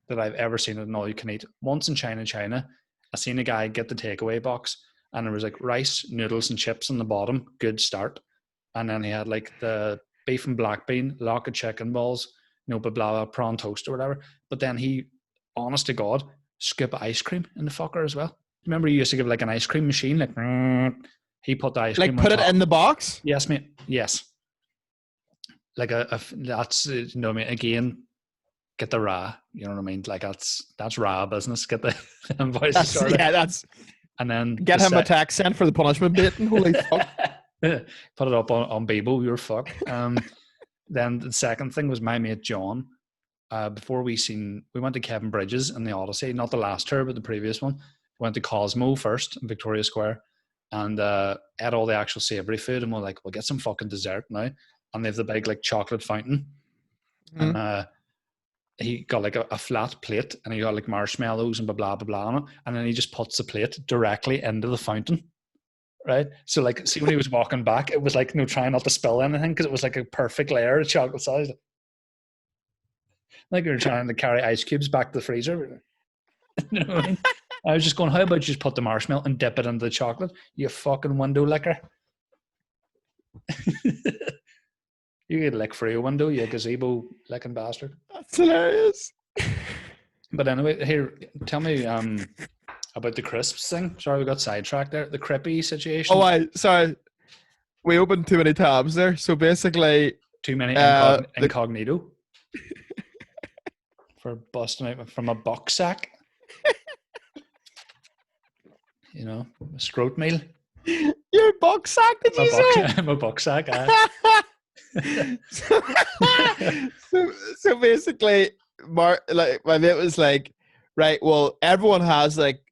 that I've ever seen at an all you can eat. Once in China, I seen a guy get the takeaway box, and there was like rice, noodles, and chips on the bottom. Good start. And then he had like the beef and black bean, lock of chicken balls, blah, blah, blah, prawn toast or whatever. But then he, honest to God, scoop ice cream in the fucker as well. Remember, you used to give like an ice cream machine, like he put the ice cream. Like put it top. in the box. Yes, mate. Yes. Like that's what I mean. Again, get the raw. You know what I mean? Like that's raw business. Get the invoices sorted. Yeah, that's. And then Get him a tax sent for the punishment baiting. Holy fuck. Put it up on Bebo, you're fucked. Then the second thing was my mate John. Before we went to Kevin Bridges in the Odyssey, not the last tour, but the previous one. We went to Cosmo first in Victoria Square and ate all the actual savoury food, and we're like, we'll get some fucking dessert now. And they have the big like chocolate fountain. And he got like a flat plate, and he got like marshmallows and blah blah blah on it, and then he just puts the plate directly into the fountain. Right, so like, see when he was walking back, it was like trying not to spill anything because it was like a perfect layer of chocolate sauce. Like you're trying to carry ice cubes back to the freezer. You know what I mean? I was just going, how about you just put the marshmallow and dip it into the chocolate? You fucking window licker. You could lick free a window, you gazebo licking bastard. That's hilarious. But anyway, here, tell me about the crisps thing. Sorry, we got sidetracked there. The crippy situation. Oh, sorry. We opened too many tabs there. So basically, too many incognito. For busting out from a box sack. You know, a scrot meal. Your box sack, did you say? I'm a box sack. So basically, like my mate was like, right, well, everyone has like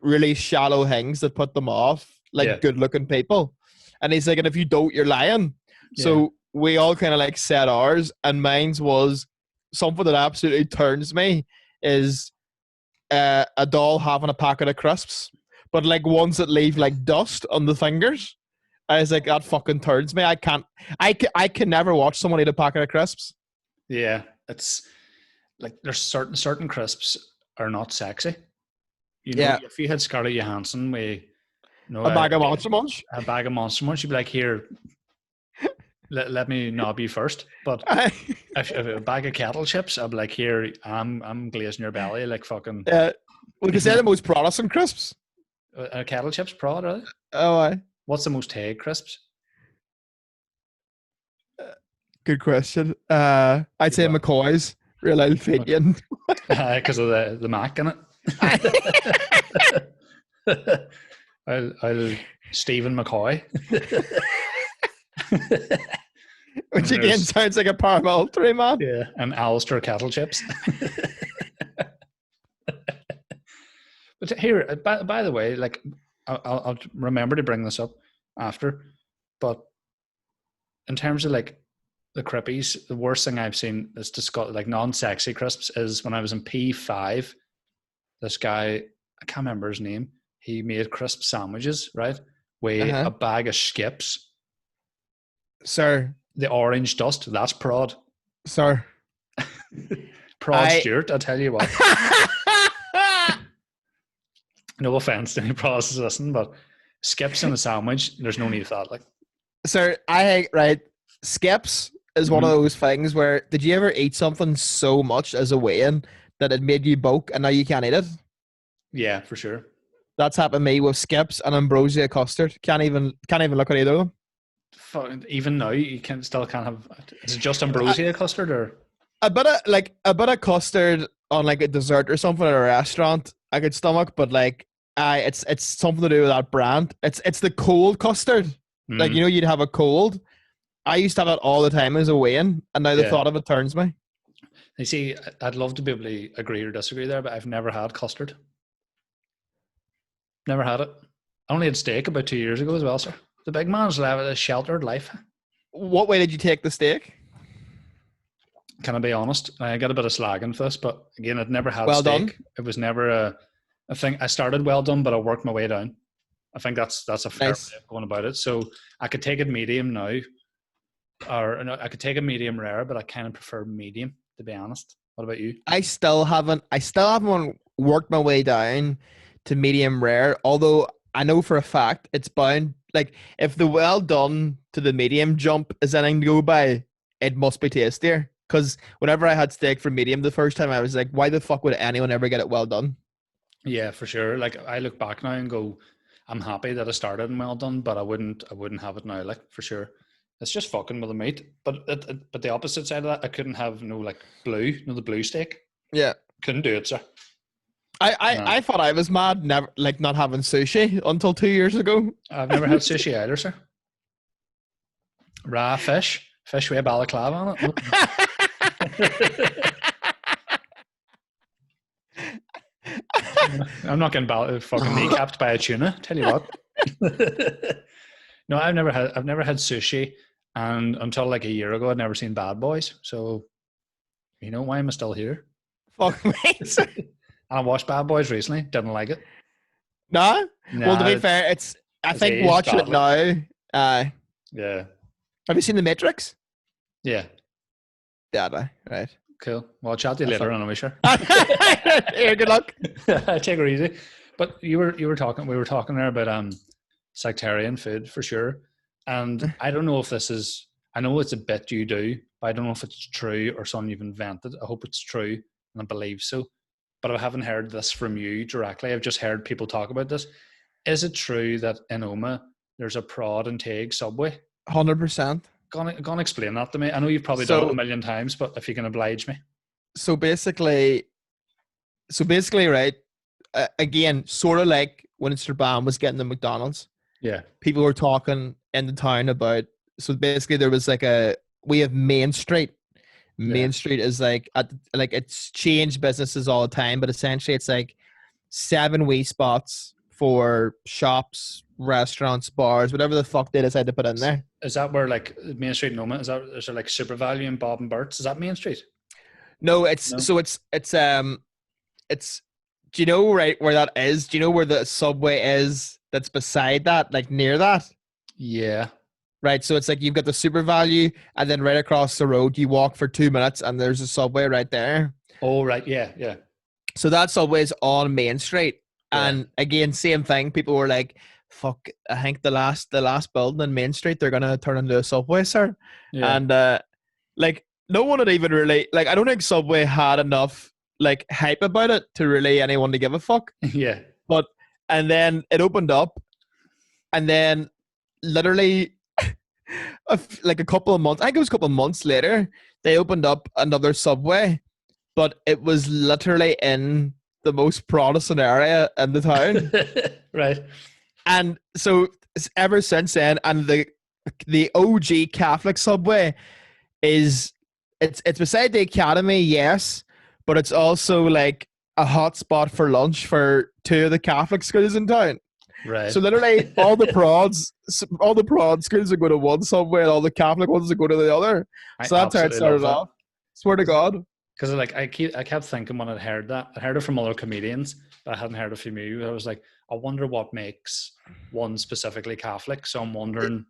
really shallow things that put them off, like good looking people. And he's like, and if you don't, you're lying. Yeah. So we all kind of like set ours, and mine's was something that absolutely turns me is a doll having a packet of crisps, but like ones that leave like dust on the fingers. I was like, that fucking turns me. I can never watch someone eat a packet of crisps. Yeah, it's like there's certain crisps are not sexy. You know, if you had Scarlett Johansson with a bag of Monster Munch, you'd be like, here, let me knob you first. But if a bag of kettle chips, I'd be like, here, I'm glazing your belly like fucking. Because they're the most Protestant crisps. Kettle chips, prod, are they? Oh, aye. What's the most Hague crisps? Good question. I'd say McCoy's, Real Alphagian. Because of the Mac in it. I'll Stephen McCoy. Which again sounds like a Paramount 3 man. Yeah, and Alistair kettle chips. But here, by the way, like I'll remember to bring this up after, but in terms of like the crippies, the worst thing I've seen is like non-sexy crisps is when I was in P5. This guy, I can't remember his name. He made crisp sandwiches, right? With a bag of Skips. Sir. The orange dust, that's prod. Sir. Prod Stewart, I tell you what. No offense to any prods listening, but Skips in a sandwich, there's no need for that. Like, sir, Skips is one of those things where, did you ever eat something so much as a weigh-in that it made you bulk and now you can't eat it? Yeah, for sure. That's happened to me with Skips and ambrosia custard. Can't even look at either of them. Even now, you still can't have. Is it just ambrosia custard or a bit of custard on like a dessert or something at a restaurant? I could stomach, but like, it's something to do with that brand. It's the cold custard. Like, you know, you'd have a cold. I used to have it all the time as a weigh-in, and now the thought of it turns me. You see, I'd love to be able to agree or disagree there, but I've never had custard. Never had it. I only had steak about 2 years ago as well, sir. The big man's living a sheltered life. What way did you take the steak? Can I be honest? I got a bit of slagging for this, but again, I'd never had well steak. Done. It was never a thing. I started well done, but I worked my way down. I think that's a fair way of going about it. So I could take it medium now, or no, I could take a medium rare, but I kind of prefer medium, to be honest. What about you? I still haven't worked my way down to medium rare, although I know for a fact it's bound. Like, if the well done to the medium jump is anything to go by, it must be tastier. Because whenever I had steak for medium the first time, I was like, why the fuck would anyone ever get it well done? Yeah, for sure. Like, I look back now and go, I'm happy that I started in well done, but I wouldn't have it now, like, for sure. It's just fucking with the meat. But the opposite side of that, I couldn't have the blue steak. Yeah. Couldn't do it, sir. I thought I was mad, never like not having sushi until 2 years ago. I've never had sushi either, sir. Raw fish with a balaclava on it. I'm not getting fucking kneecapped by a tuna. Tell you what. No, I've never had sushi, and until like a year ago, I'd never seen Bad Boys. So, why am I still here? Fuck me. I watched Bad Boys recently. Didn't like it. No? Nah, Well, to be fair, I think aged watching it badly. now. Yeah. Have you seen The Matrix? Yeah. Yeah, right. Cool. Well, I'll chat to you later on, I'm sure. Here, good luck. Take her easy. But we were talking there about sectarian food for sure. And I don't know if I know it's a bit you do, but I don't know if it's true or something you've invented. I hope it's true and I believe so. But I haven't heard this from you directly. I've just heard people talk about this. Is it true that in Oma there's a Prod and Tague Subway? 100%. Gonna explain that to me. I know you've probably done it a million times, but if you can oblige me. So basically, right, again, sort of like when Strabane was getting the McDonald's. Yeah. People were talking in the town about, so basically there was we have Main Street. Main Street is it's changed businesses all the time, but essentially it's like 7 wee spots for shops, restaurants, bars, whatever the fuck they decide to put in there. Is that where like Main Street in Oma, is there like Super Value and Bob and Bert's? Is that Main Street? No, it's do you know right where that is? Do you know where the Subway is that's beside that, like near that? Yeah. Right, so it's like you've got the Super Value, and then right across the road, you walk for 2 minutes, and there's a Subway right there. Oh, right, yeah. So that Subway's on Main Street, and again, same thing. People were like, "Fuck, I think the last building in Main Street, they're gonna turn into a Subway, sir." Yeah. And no one had even really I don't think Subway had enough hype about it to really anyone to give a fuck. Yeah. But and then it opened up, and then literally. A couple of months, I think it was a couple of months later, they opened up another Subway, but it was literally in the most Protestant area in the town. Right. And so ever since then, and the OG Catholic Subway it's beside the Academy, yes, but it's also like a hot spot for lunch for 2 of the Catholic schools in town. Right. So literally all the prod schools are going to one Subway and all the Catholic ones are going to the other. So that's how it started off. Swear to God. Because I kept thinking when I heard that, I heard it from other comedians, but I hadn't heard it from you. I was like, I wonder what makes one specifically Catholic. So I'm wondering,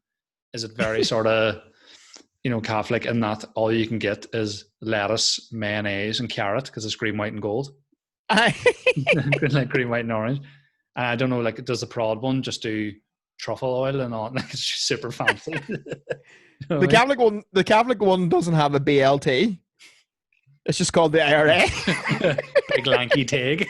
is it very sort of, Catholic in that all you can get is lettuce, mayonnaise, and carrot because it's green, white, and gold. Like green, white, and orange. And I don't know, does the Prod one just do truffle oil and all? It's just super fancy. The Catholic one doesn't have a BLT. It's just called the IRA. Big lanky Tague.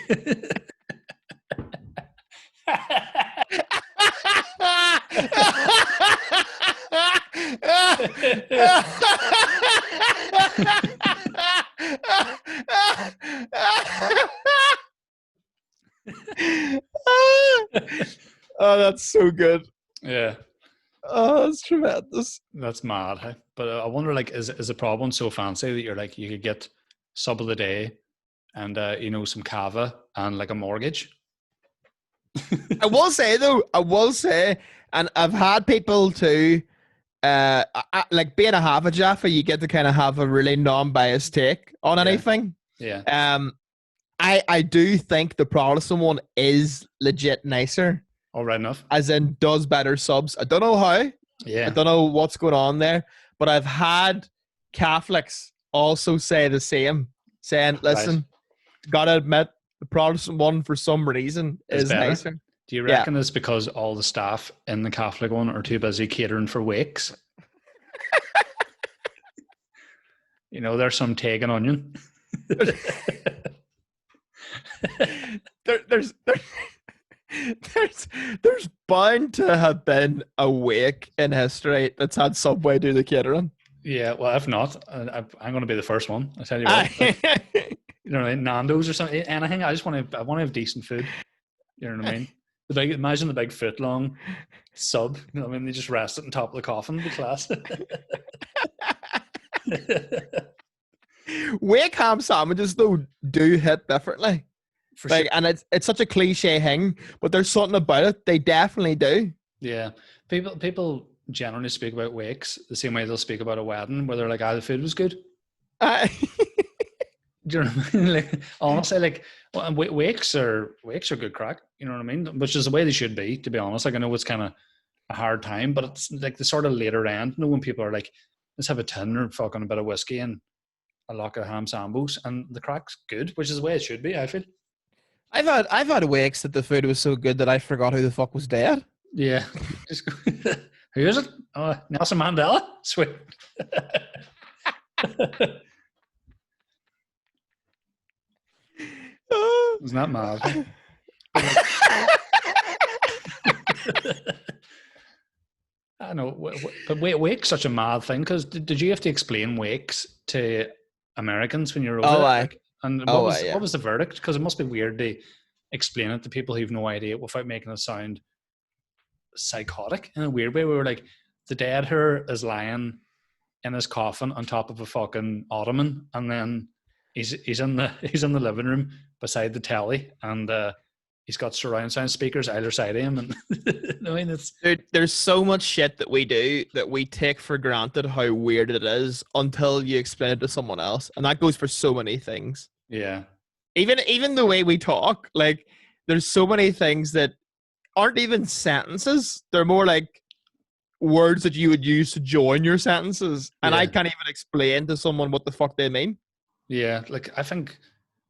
Oh, that's so good. Yeah. Oh, that's tremendous. That's mad. Hey? But I wonder, is the problem so fancy that you're you could get sub of the day and some cava and a mortgage? I will say, and I've had people too, being a half a Jaffa, you get to kind of have a really non-biased take on anything. Yeah. I do think the Protestant one is legit nicer. All right enough. As in does better subs. I don't know how. Yeah. I don't know what's going on there. But I've had Catholics also say the same. Saying, listen, gotta admit, the Protestant one for some reason is nicer. Do you reckon it's because all the staff in the Catholic one are too busy catering for wakes? There's some Tague and onion. There's bound to have been a wake in history that's had Subway do the catering. Yeah, well, if not, I'm going to be the first one. I tell you what, Nando's or something, anything. I want to have decent food. You know what I mean? Imagine the big foot long sub. You know what I mean? They just rest it on top of the coffin. The class. Wake ham sandwiches though do hit differently. For Like, sure. and it's such a cliche thing, but there's something about it. They definitely do. Yeah. People generally speak about wakes the same way they'll speak about a wedding, where they're like, "Ah, the food was good." Uh, Do you know what I mean? Like, honestly, like, well, and wakes are good crack. You know what I mean? Which is the way they should be, to be honest. Like, I know it's kind of a hard time, but it's like the sort of later end. You know, when people are like, "Let's have a tin or fucking a bit of whiskey and a lock of ham sambos," and the crack's good, which is the way it should be. I feel. I've had wakes that the food was so good that I forgot who the fuck was dead. Yeah. Just who is it? Oh, Nelson Mandela. Sweet. Isn't that mad? I know, but wake's such a mad thing, because did you have to explain wakes to Americans when you were over Oh, there? aye. Like, and Oh, what aye, yeah. was the verdict? Because it must be weird to explain it to people who've no idea without making it sound psychotic in a weird way. We were like, the dead here is lying in his coffin on top of a fucking ottoman, and then he's in the living room beside the telly, and he's got surround sound speakers either side of him, and I mean, it's Dude, there's so much shit that we do that we take for granted how weird it is until you explain it to someone else, and that goes for so many things. yeah, Even the way we talk, like there's so many things that aren't even sentences. They're more like words that you would use to join your sentences, and I Yeah. can't even explain to someone what the fuck they mean. yeah. Like, I think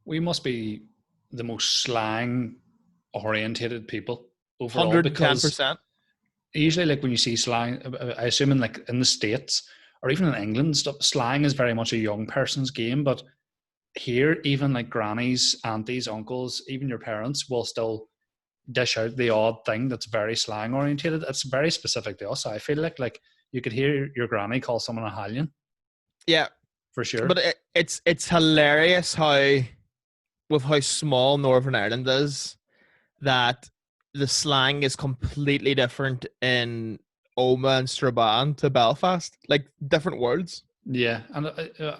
we must be the most slang orientated people overall, because 110%. usually, like, when you see slang, I assume in the States or even in England, slang is very much a young person's game. But here, even like grannies, aunties, uncles, even your parents will still dish out the odd thing that's very slang orientated. It's very specific to us. I feel like you could hear your granny call someone a hallion Yeah, for sure. but it's hilarious how with how small Northern Ireland is, that the slang is completely different in Oma and Strabane to Belfast. Like different words. Yeah, and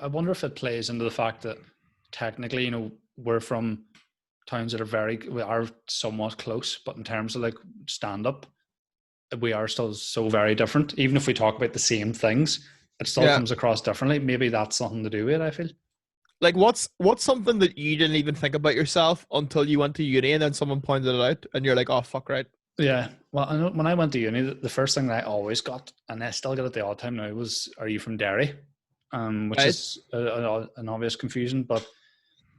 I wonder if it plays into the fact that technically, we're from towns that we are somewhat close, but in terms of like stand up, we are still so very different. Even if we talk about the same things, it still Yeah. comes across differently. Maybe that's something to do with it, I feel. Like what's something that you didn't even think about yourself until you went to uni and then someone pointed it out and you're like, oh fuck right. Yeah. Well, I know when I went to uni, the first thing that I always got, and I still get it the odd time now, was, "Are you from Derry?" Which Right. is an obvious confusion. But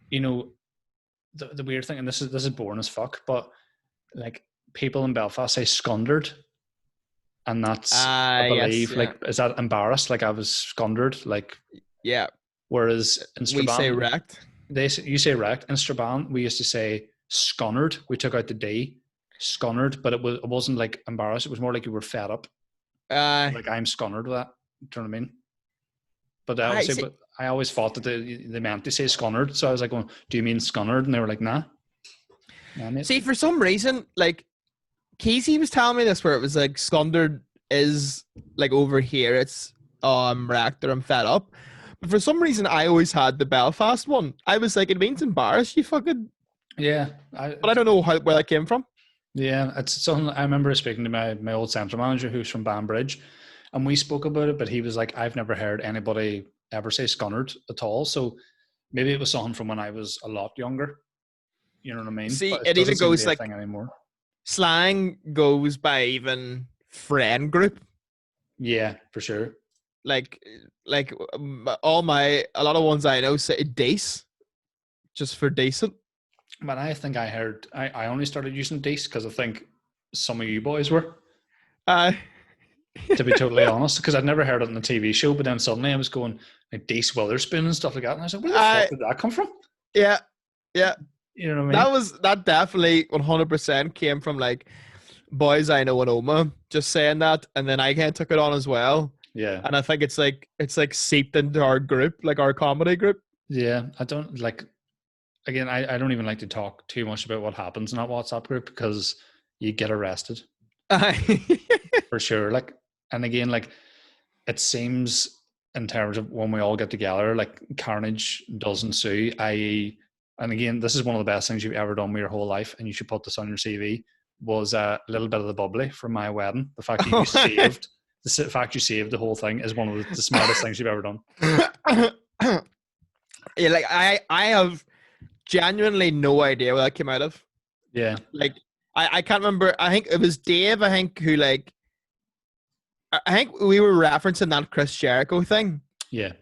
the weird thing, and this is boring as fuck, but like, people in Belfast say "scundered," and that's, I Yes, believe, yeah. like, is that embarrassed? Like, I was scundered, like, Yeah. whereas in We say Strabane, wrecked. you say wrecked. In Strabane, we used to say "scunnered." We took out the D, scunnered, but it wasn't like embarrassed. It was more like you were fed up. Like, I'm scunnered with that. Do you know what I mean? But I obviously, see. but I always thought that they meant to say scunnered. So I was like, "Well, do you mean scunnered?" And they were like, "Nah, mate." See, for some reason, like Casey was telling me this, where it was like scundered is like over here, it's I'm wrecked or I'm fed up. But for some reason, I always had the Belfast one. I was like, it means embarrassed, you fucking. Yeah, But I don't know where that came from. yeah, it's something. I remember speaking to my old centre manager, who's from Banbridge, and we spoke about it. But he was like, "I've never heard anybody ever say scunnered at all." So maybe it was something from when I was a lot younger. You know what I mean? See, But it doesn't even seem to goes be a like thing anymore. slang goes by even friend group. Yeah, for sure. Like a lot of ones I know say dace, just for decent. But I think I only started using "dice" because I think some of you boys were, Uh, to be totally honest, because I'd never heard it on the TV show. But then suddenly I was going like "Dice Witherspoon" and stuff like that, and I was like, "Where the fuck did that come from?" yeah, yeah. You know what I mean? That definitely 100% came from like boys I know in Oma just saying that, and then I kind of took it on as well. Yeah. And I think it's like seeped into our group, like our comedy group. Yeah, I don't like. Again, I don't even like to talk too much about what happens in that WhatsApp group, because you get arrested Aye. for sure. Like, and again, like it seems in terms of when we all get together, like carnage does ensue, i.e., and again, this is one of the best things you've ever done with your whole life, and you should put this on your CV, was a little bit of the bubbly from my wedding. The fact that you saved, the fact you saved the whole thing is one of the smartest things you've ever done. Yeah, like I have genuinely no idea where that came out of. Yeah. Like I can't remember. I think it was Dave, I think, who like I think we were referencing that Chris Jericho thing. Yeah.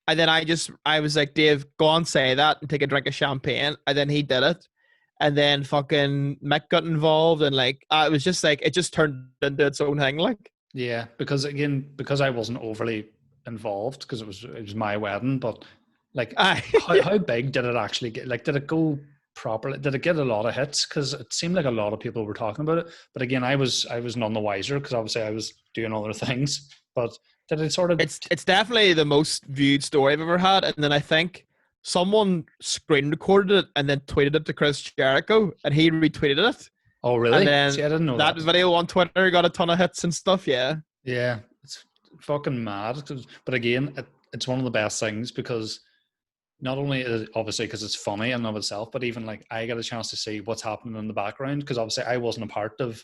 And then I was like, Dave, go on, say that and take a drink of champagne. And then he did it. And then fucking Mick got involved. And like, it was just like, it just turned into its own thing. Like, yeah, because I wasn't overly involved because it was my wedding, but like, how big did it actually get? Like, did it go properly? Did it get a lot of hits? Because it seemed like a lot of people were talking about it. But again, I was none the wiser because obviously I was doing other things. But did it sort of? It's definitely the most viewed story I've ever had. And then I think someone screen recorded it and then tweeted it to Chris Jericho, and he retweeted it. Oh, really? And then See, I didn't know that video on Twitter got a ton of hits and stuff. Yeah. Yeah, it's fucking mad. But again, it's one of the best things because not only is it obviously because it's funny in and of itself, but even like I get a chance to see what's happening in the background because obviously I wasn't a part of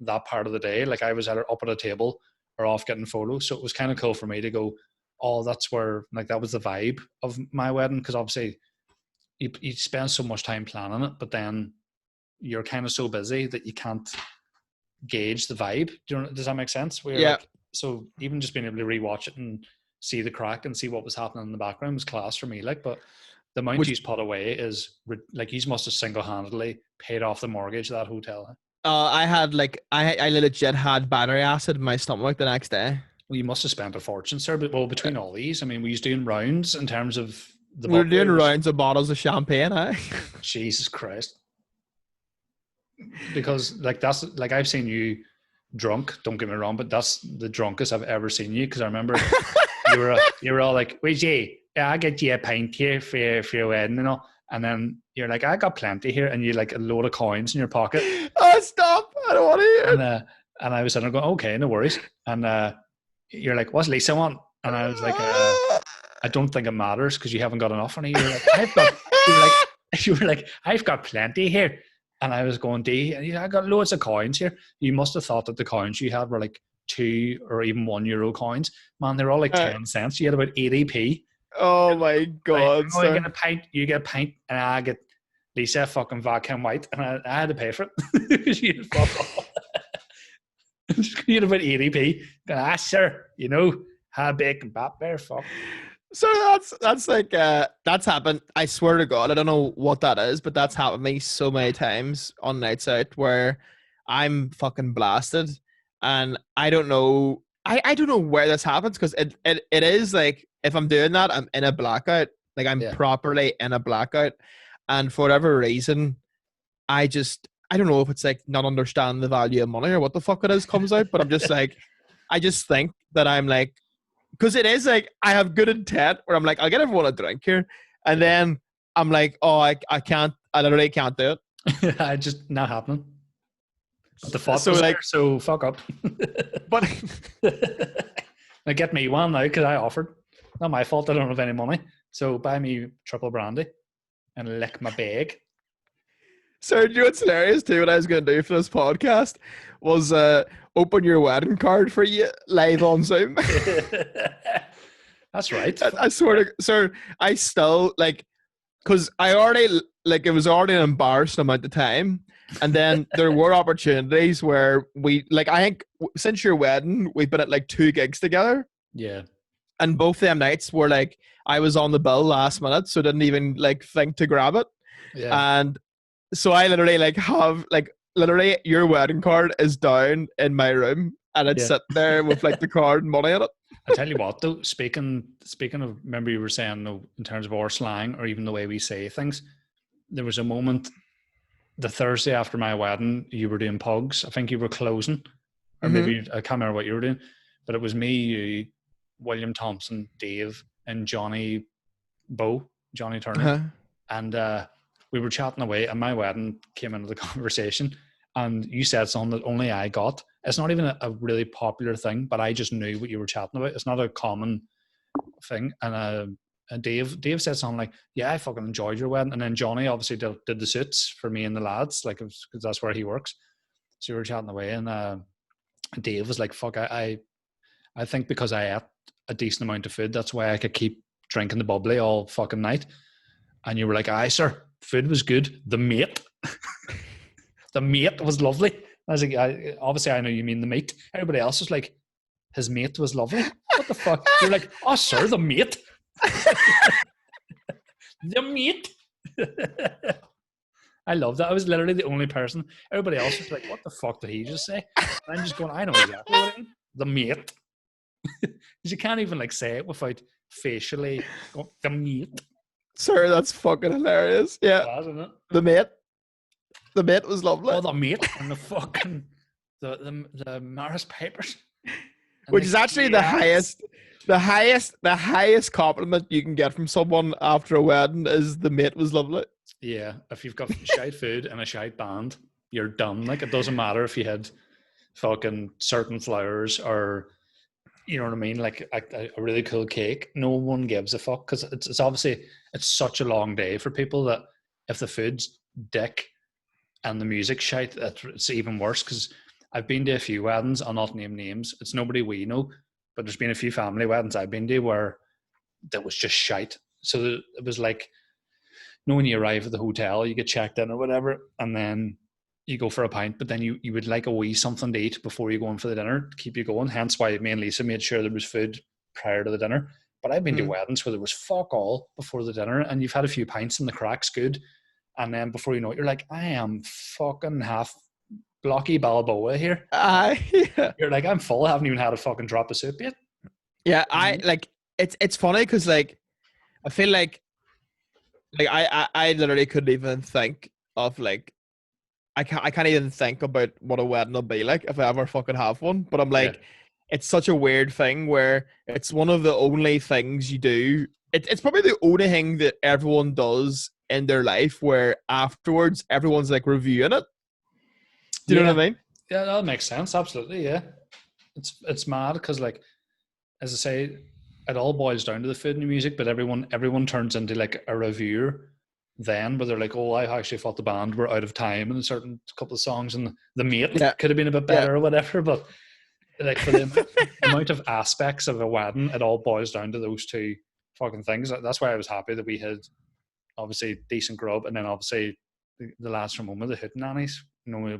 that part of the day. Like I was either up at a table or off getting photos. So it was kind of cool for me to go, oh, that's where, like, that was the vibe of my wedding. Because obviously you spend so much time planning it, but then you're kind of so busy that you can't gauge the vibe. Does that make sense? Yeah. Like, so even just being able to rewatch it and see the crack and see what was happening in the background was class for me. Like, but the amount he's put away is like he must have single-handedly paid off the mortgage of that hotel. I had like I legit had battery acid in my stomach the next day. Well, you must have spent a fortune, sir. But between all these, I mean, we was doing rounds in terms of the. We were doing rounds of bottles of champagne. Jesus Christ! Because like that's like I've seen you drunk. Don't get me wrong, but that's the drunkest I've ever seen you. Because I remember you were all like, "Wait, Jay, yeah, I get you a pint here for your wedding and all." And then you're like, I got plenty here. And you like a load of coins in your pocket. Oh, stop. I don't want to hear it. And I was sitting there going, okay, no worries. And you're like, what's Lisa want? And I was like, I don't think it matters because you haven't got enough. And you were like, I've got plenty here. And I was going, D, I got loads of coins here. You must have thought that the coins you had were like 2 or even €1 coins. Man, they're all like 10 cents. You had about 80p. Oh my God! Right, you get a pint, you get a pint, and I get Lisa fucking vodka white, and I had to pay for it because you had about 80p. Sir, how big and bat bear, fuck. So that's like that's happened. I swear to God, I don't know what that is, but that's happened to me so many times on nights out where I'm fucking blasted, and I don't know. I don't know where this happens because it is like. If I'm doing that, I'm in a blackout. Like I'm properly in a blackout. And for whatever reason, I don't know if it's like not understanding the value of money or what the fuck it is comes out. But I'm just like, I just think that I'm like, because it is like, I have good intent where I'm like, I'll get everyone a drink here. And then I'm like, oh, I literally can't do it. I just not happening. But the fuck was like, there, so fuck up. But now get me one now because I offered. Not my fault. I don't have any money. So buy me triple brandy and lick my bag. So do you know what's hilarious too? What I was going to do for this podcast was open your wedding card for you live on Zoom. That's right. I swear to, sir, I still like, because I already like it was already an embarrassing amount of time, and then there were opportunities where we like I think since your wedding we've been at like 2 gigs together. Yeah. And both them nights were like, I was on the bill last minute, so didn't even like think to grab it. Yeah. And so I literally like have like literally your wedding card is down in my room and it's sitting there with like the card and money in it. I tell you what though, speaking of, remember you were saying in terms of our slang or even the way we say things, there was a moment the Thursday after my wedding, you were doing pugs. I think you were closing, or maybe I can't remember what you were doing, but it was me, you, William Thompson, Dave, and Johnny Turner. And we were chatting away, and my wedding came into the conversation. and you said something that only I got. It's not even a really popular thing, but I just knew what you were chatting about. It's not a common thing. And Dave said something like, "Yeah, I fucking enjoyed your wedding." And then Johnny obviously did the suits for me and the lads, like, because that's where he works. So we were chatting away, and Dave was like, "Fuck, I think because I ate a decent amount of food, that's why I could keep drinking the bubbly all fucking night." And you were like, "Aye, sir, food was good. The mate, the mate was lovely." I was like, obviously I know you mean the mate. Everybody else was like, "His mate was lovely." What the fuck? You're like, "Oh, sir, the mate." The mate. I love that. I was literally the only person. Everybody else was like, "What the fuck did he just say?" And I'm just going, "I know exactly what I mean. The mate." Because you can't even like say it without facially going, the mate. Sir, that's fucking hilarious. Yeah. Bad, isn't it? The mate was lovely. Oh, the mate and the fucking the Maris Pipers. Which is actually the highest compliment you can get from someone after a wedding is the mate was lovely. Yeah, if you've got shite food and a shite band, you're done. Like, it doesn't matter if you had fucking certain flowers or, you know what I mean, like a really cool cake. No one gives a fuck, because it's obviously it's such a long day for people that if the food's dick and the music's shite, it's even worse. Because I've been to a few weddings, I'll not name names. It's nobody we know, but there's been a few family weddings I've been to where that was just shite. So it was like, you know, when you arrive at the hotel, you get checked in or whatever, and then you go for a pint, but then you would like a wee something to eat before you go in for the dinner to keep you going. Hence why me and Lisa made sure there was food prior to the dinner. But I've been to weddings where there was fuck all before the dinner, and you've had a few pints and the crack's good, and then before you know it, you're like, I am fucking half blocky Balboa here. Yeah. You're like, I'm full. I haven't even had a fucking drop of soup yet. Yeah, I like it's funny because like I feel like I literally couldn't even think of like I can't even think about what a wedding will be like if I ever fucking have one. But I'm like, it's such a weird thing where it's one of the only things you do. It's probably the only thing that everyone does in their life where afterwards everyone's like reviewing it. Do you know what I mean? Yeah, that makes sense. Absolutely, yeah. It's mad because, like, as I say, it all boils down to the food and the music, but everyone turns into like a reviewer then, where they're like, "Oh, I actually thought the band were out of time in a certain couple of songs, and the mate could have been a bit better or whatever." But like, for the amount of aspects of a wedding, it all boils down to those two fucking things. That's why I was happy that we had obviously decent grub, and then obviously the lads from Oma, the hootenannies. You know,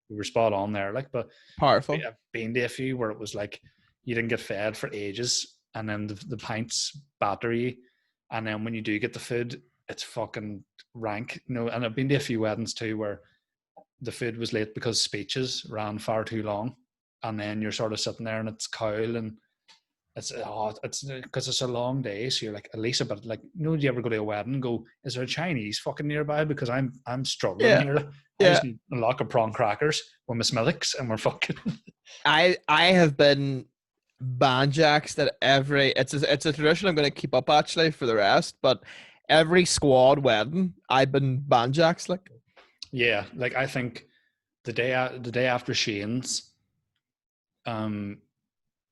we were spot on there. Like, but powerful. I've been to a few where it was like you didn't get fed for ages, and then the pints battery, and then when you do get the food, it's fucking rank. You know, and I've been to a few weddings too where the food was late because speeches ran far too long, and then you're sort of sitting there and it's cowl, and it's because it's a long day, so you're like, at least a bit, like, you know, do you ever go to a wedding and go, is there a Chinese fucking nearby, because I'm struggling here. I just need a lock of prawn crackers with my Smithwick's and we're fucking I have been banjaxed at every it's a tradition I'm going to keep up actually for the rest, but every squad wedding I've been banjaxed. Like, yeah, like I think the day after Shane's,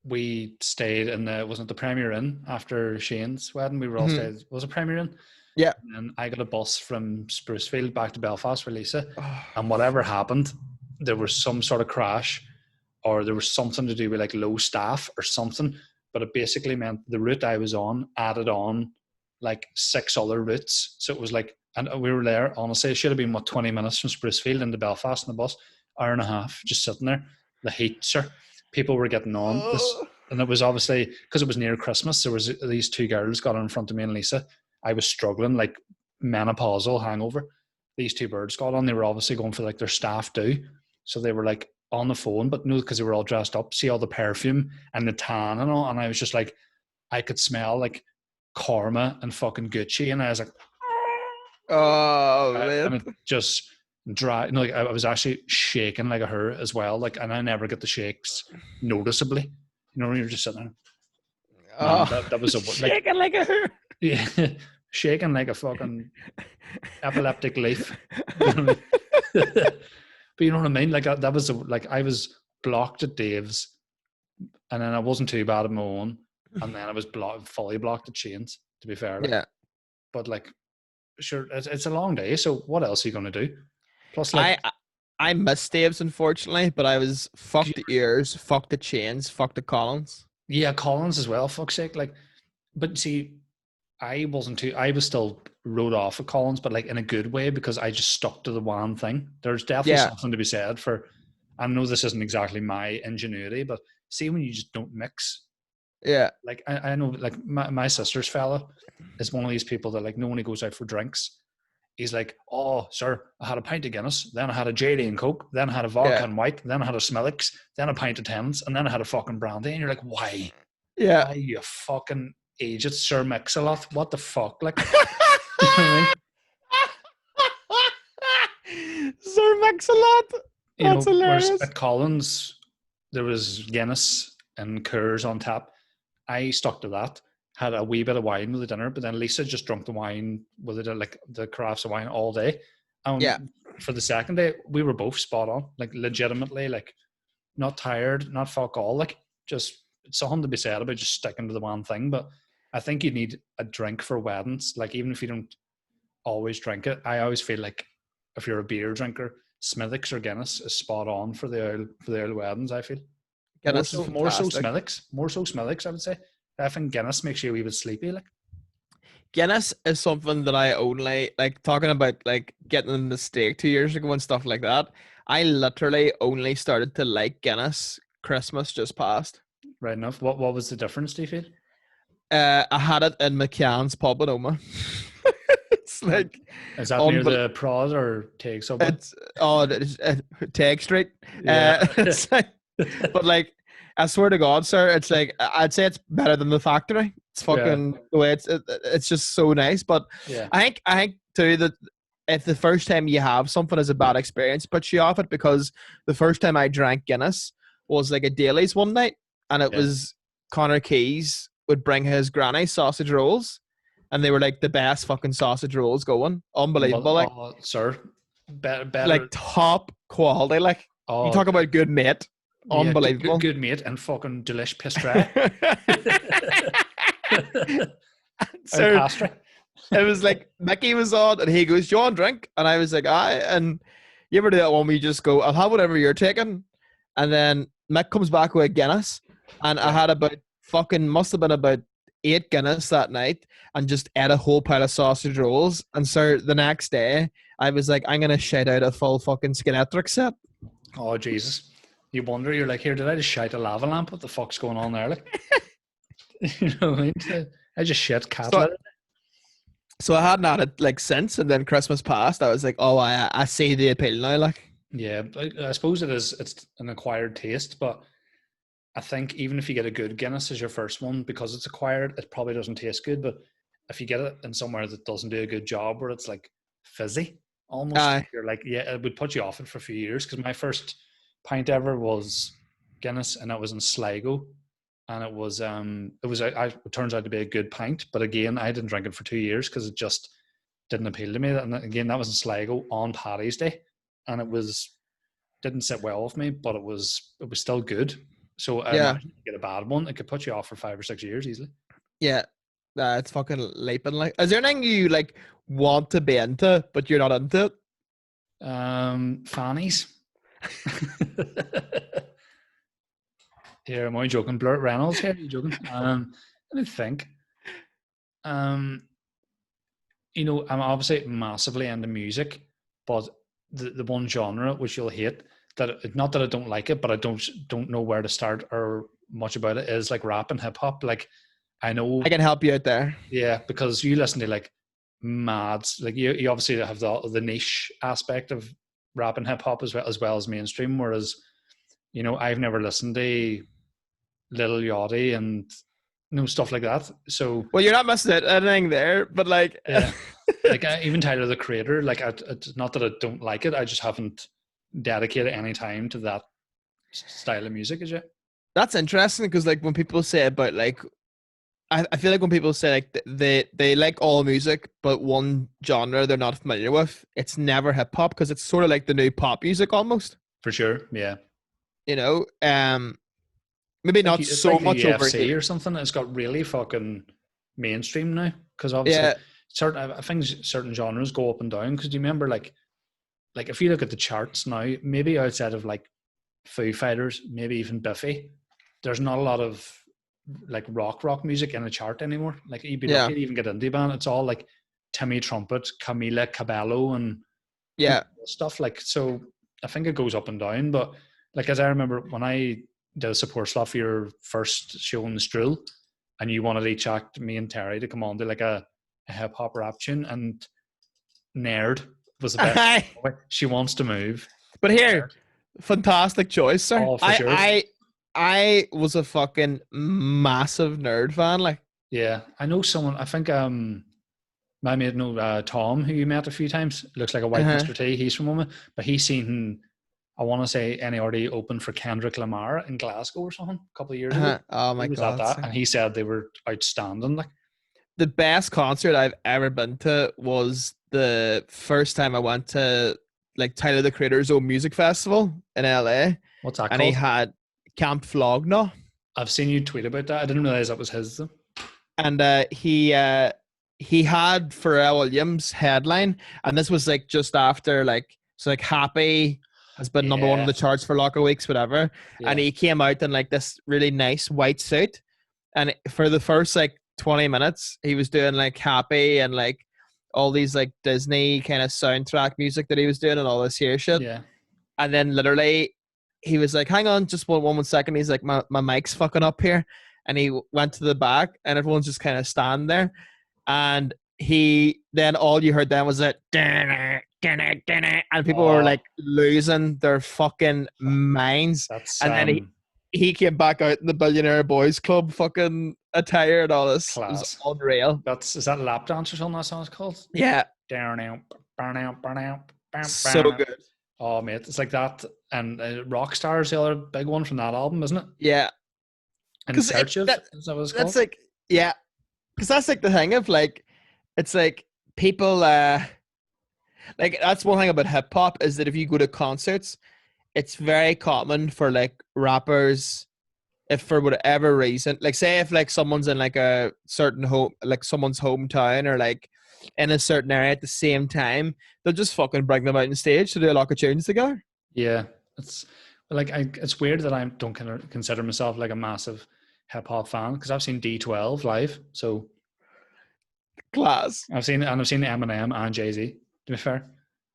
we stayed in wasn't the Premier Inn after Shane's wedding. We were all stayed. Was it Premier Inn? Yeah. And I got a bus from Sprucefield back to Belfast for Lisa, and whatever happened, there was some sort of crash, or there was something to do with like low staff or something. But it basically meant the route I was on added on like 6 other routes. So it was like, and we were there, honestly, it should have been 20 minutes from Sprucefield into Belfast in the bus, hour and a half, just sitting there. The heat, sir. People were getting on this, and it was obviously because it was near Christmas. There was these 2 girls got in front of me and Lisa. I was struggling, like menopausal hangover. These 2 birds got on. They were obviously going for like their staff do, so they were like on the phone, but no, because they were all dressed up. See all the perfume and the tan and all, and I was just like, I could smell like Karma and fucking Gucci, and I was like, oh man, and it just dry. You know, like I was actually shaking like a her as well. Like, and I never get the shakes noticeably. You know, when you're just sitting there. Man, that was a shaking like a her. Yeah, shaking like a fucking epileptic leaf. You know what I mean? But you know what I mean? Like that was like I was blocked at Dave's, and then I wasn't too bad at my own, and then I was fully blocked at Shane's. To be fair, like, Yeah. but like, sure, it's a long day. So what else are you gonna do? Plus, like, I missed Dave's, unfortunately, but I was fucked the ears, fucked the chains, fucked the Collins. yeah, Collins as well. Fuck's sake, like, but see, I was still wrote off at Collins, but like in a good way because I just stuck to the one thing. There's definitely Yeah. something to be said for. I know this isn't exactly my ingenuity, but see when you just don't mix. Yeah. Like I know, like my sister's fella is one of these people that like no one he goes out for drinks. He's like, oh, sir, I had a pint of Guinness, then I had a JD and Coke, then I had a vodka and white, then I had a Smithwick's, then a pint of Tens, and then I had a fucking brandy. And you're like, why? Yeah. Why, you fucking aged Sir Mix-a-Lot? What the fuck? Like, you know what I mean? Sir Mix-a-Lot. That's hilarious. Whereas at Collins, there was Guinness and Coors on tap. I stuck to that. Had a wee bit of wine with the dinner, but then Lisa just drank the wine with it, like the crafts of wine all day. And Yeah. for the second day, we were both spot on, like legitimately, like not tired, not fuck all, like just it's something to be said about just sticking to the one thing. But I think you need a drink for weddings, like even if you don't always drink it. I always feel like if you're a beer drinker, Smithwick's or Guinness is spot on for the early weddings. I feel Guinness more so Smithwick's, I would say. I think Guinness makes you a wee bit sleepy. Like Guinness is something that I only like talking about, like getting in the steak 2 years ago and stuff like that. I literally only started to like Guinness Christmas just passed. Right enough. What was the difference, do you feel? I had it in McCann's pub in Oma. It's like, is that near the Prod or Take something? It's Take Street. Yeah. It's like, but like, I swear to God, sir, it's like I'd say it's better than the factory. It's fucking the way it's just so nice. But yeah. I think too that if the first time you have something is a bad experience, puts you off it, because the first time I drank Guinness was like a Dailies one night, and it was Connor Keys would bring his granny sausage rolls, and they were like the best fucking sausage rolls going. Unbelievable, like sir, better, like top quality. Like you talk about good mate. Unbelievable. Good mate and fucking delish pastry. So it was like Mickey was on and he goes, "Do you want a drink?" And I was like, "Aye." And you ever do that one where you just go, "I'll have whatever you're taking." And then Mick comes back with Guinness, and I had must have been about 8 Guinness that night, and just ate a whole pile of sausage rolls. And so the next day I was like, I'm gonna shit out a full fucking Skeletric set. Oh Jesus. You wonder, you're like, here, did I just shite a lava lamp? What the fuck's going on there? Like, you know what I mean? I just shit cat litter. So I hadn't had it like since, and then Christmas passed. I was like, oh, I see the appeal now. Like, yeah, I suppose it's an acquired taste, but I think even if you get a good Guinness as your first one, because it's acquired, it probably doesn't taste good. But if you get it in somewhere that doesn't do a good job, where it's like fizzy, almost, you're like, yeah, it would put you off it for a few years. Because my first pint ever was Guinness, and it was in Sligo, and it turns out to be a good pint, but again I didn't drink it for 2 years because it just didn't appeal to me. And again, that was in Sligo on Paddy's Day, and didn't sit well with me, but it was still good. So imagine you get a bad one, it could put you off for 5 or 6 years easily. Yeah, it's fucking leaping. Like, is there anything you like want to be into but you're not into it? Fannies. Here, am I joking? Blurt Reynolds here? Are you joking? Let me think. I'm obviously massively into music, but the one genre which you'll hate, that not that I don't like it, but I don't know where to start or much about it, is like rap and hip hop. Like, I know I can help you out there. Yeah, because you listen to like mads, like you obviously have the niche aspect of rap and hip hop as well as mainstream, whereas I've never listened to Lil Yachty and stuff like that. So well, you're not missing anything there, but like like even Tyler the Creator, like it's not that I don't like it, I just haven't dedicated any time to that style of music as yet. That's interesting, because like when people say about like I feel like when people say like they like all music, but one genre they're not familiar with, it's never hip hop because it's sort of like the new pop music almost. For sure, yeah. You know, maybe not It's so like the much over UFC here. or something. It's got really fucking mainstream now because obviously Yeah, certain I think certain genres go up and down. Because do you remember like if you look at the charts now, maybe outside of like Foo Fighters, maybe even Biffy, there's not a lot of like rock music in a chart anymore. Like you'd be yeah, lucky to even get indie band. It's all like Timmy Trumpet, Camila Cabello, and yeah. stuff like. So I think it goes up and down. But like as I remember when I did a support slot for your first show in the Stroll, and you wanted each act, me and Terry, to come on to like a hip hop rap tune, and Nerd was the best. She Wants to Move. But Nerd. here, fantastic choice, sir. Oh, for sure. I was a fucking massive nerd fan. Like, Yeah, I know someone. I think my mate, Tom, who you met a few times, looks like a white Mr. T. He's from Woman, but he's seen. I want to say NARD opened for Kendrick Lamar in Glasgow or something a couple of years ago. Oh my He was god! at that, and he said they were outstanding. Like The best concert I've ever been to was the first time I went to like Tyler the Creator's own music festival in LA, what's that and called? he had Camp Flogna. I've seen you tweet about that. I didn't realize that was his though. And he had Pharrell Williams headline, and this was like just after like Happy has been number one on the charts for locker weeks, whatever. Yeah. And he came out in like this really nice white suit, and for the first like 20 minutes, he was doing like Happy and like all these like Disney kind of soundtrack music that he was doing and all this here shit. Yeah. And then literally, he was like, "Hang on, just one second." He's like, "My mic's fucking up here." And he went to the back, and everyone's just kind of standing there. And then all you heard then was that, and people were like losing their fucking minds. That's and then he came back out in the Billionaire Boys Club fucking attire and all this. Class. It was unreal. Is that Lap Dance or something that song's called? Yeah. Down out, burn out, burn out. So good. Oh, mate, it's like that. And Rockstar's the other big one from that album, isn't it? Yeah. In Search of, is that what it's called? That's like, yeah. Because that's like the thing of like, it's like people, like that's one thing about hip hop is that if you go to concerts, it's very common for like rappers, if for whatever reason, like say if like someone's in like a certain home, like someone's hometown or like in a certain area at the same time, they'll just fucking bring them out on stage to do a lot of tunes together. Yeah, it's like it's weird that I don't consider myself like a massive hip hop fan because I've seen D12 live, so class. I've seen Eminem and Jay-Z. To be fair,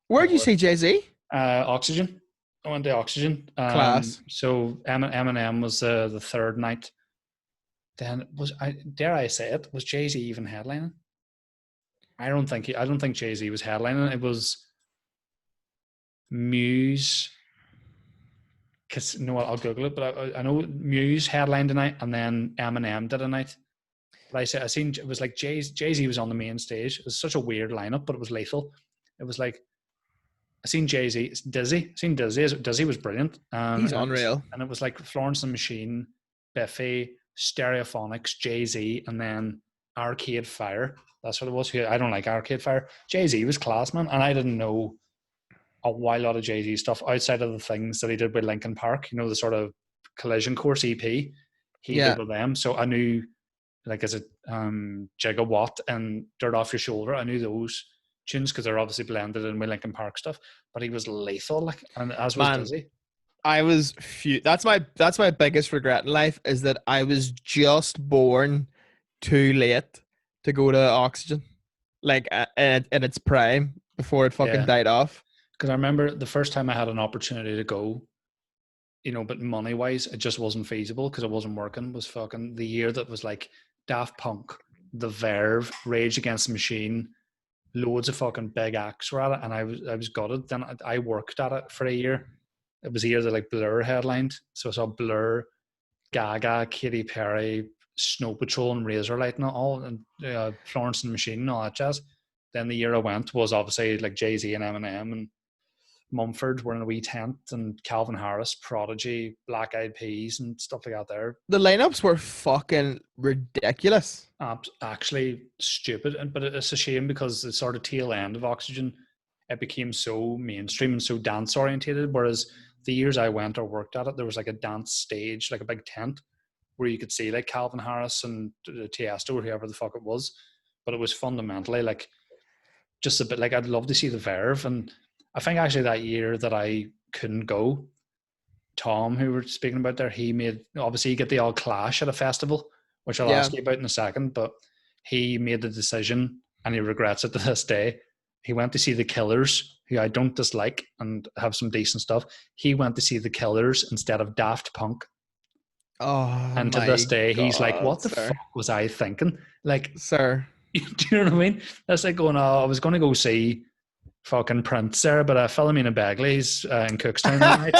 where did you see Jay-Z? Oxygen. I went to Oxygen. Class. So Eminem was the third night. Then dare I say it, was Jay-Z even headlining? I don't think Jay-Z was headlining. It was Muse. Cause no, I'll Google it, but I know Muse headlined tonight, and then Eminem did a night. But I seen it was like Jay-Z was on the main stage. It was such a weird lineup, but it was lethal. It was like I seen Jay-Z, Dizzy. Dizzy was brilliant. He's unreal. And it was like Florence and the Machine, Biffy, Stereophonics, Jay-Z, and then Arcade Fire. That's what it was. I don't like Arcade Fire. Jay-Z was class, man, and I didn't know a lot of Jay-Z stuff outside of the things that he did with Linkin Park. You know, the sort of Collision Course EP he did with them. So I knew, like, is it Gigawatt and Dirt Off Your Shoulder? I knew those tunes because they're obviously blended in with Linkin Park stuff. But he was lethal, like, and as was Dizzy. I was that's my biggest regret in life is that I was just born too late to go to Oxygen, like in its prime before it fucking died off. Because I remember the first time I had an opportunity to go, you know, but money wise, it just wasn't feasible because it wasn't working. Was fucking the year that was like Daft Punk, The Verve, Rage Against the Machine, loads of fucking big acts were at it, and I was gutted. Then I worked at it for a year. It was a year that like Blur headlined, so I saw Blur, Gaga, Katy Perry, Snow Patrol, and Razorlight, and all, and Florence and the Machine, and all that jazz. Then the year I went was obviously like Jay-Z and Eminem and Mumford were in a wee tent, and Calvin Harris, Prodigy, Black Eyed Peas, and stuff like that there. The lineups were fucking ridiculous. Actually stupid, but it's a shame because the sort of tail end of Oxygen, it became so mainstream and so dance orientated, whereas the years I went or worked at it, there was like a dance stage, like a big tent where you could see like Calvin Harris and Tiesto or whoever the fuck it was, but it was fundamentally like just a bit like I'd love to see the Verve. And I think actually that year that I couldn't go, Tom, who we're speaking about there, he made, obviously you get the odd clash at a festival, which I'll ask you about in a second, but he made the decision and he regrets it to this day. He went to see the Killers, who I don't dislike and have some decent stuff. He went to see the Killers instead of Daft Punk. Oh, and to this day, God, he's like, what the fuck was I thinking? Like, sir. do you know what I mean? That's like going, oh, I was going to go see fucking Prince there, but Philomena Bagley's in Cookstown tonight.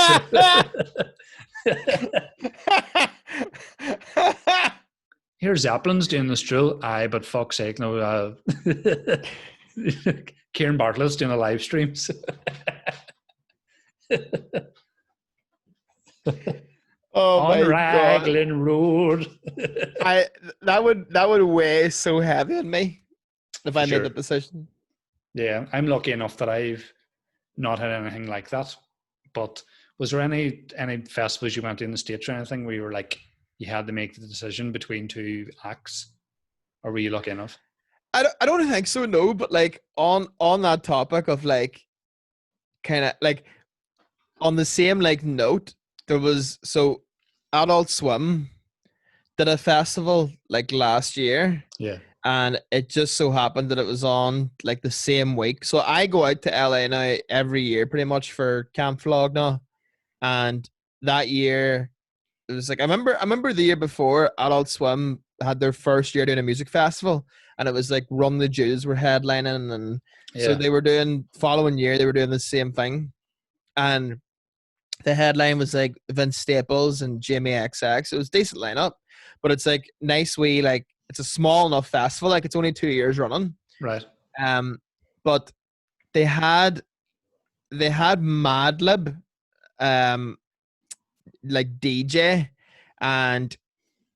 Here's Zeppelin's doing the stroll. Aye, but fuck's sake, no. Kieran Bartlett's doing a live stream. Oh on my Raglan God. Road. That would weigh so heavy on me if I Sure. made that decision. Yeah, I'm lucky enough that I've not had anything like that. But was there any festivals you went to in the States or anything where you were like, you had to make the decision between two acts? Or were you lucky enough? I don't think so, no, but like on that topic of like kind of like on the same like note, there was so Adult Swim did a festival like last year. Yeah. And it just so happened that it was on like the same week. So I go out to LA now every year pretty much for Camp Flog now. And that year it was like I remember the year before Adult Swim had their first year doing a music festival, and it was like Run the Jewels were headlining, and so they were doing following year they were doing the same thing. And the headline was like Vince Staples and Jamie XX. It was a decent lineup, but it's like nice wee like it's a small enough festival, like it's only 2 years running. Right. But they had Madlib like DJ, and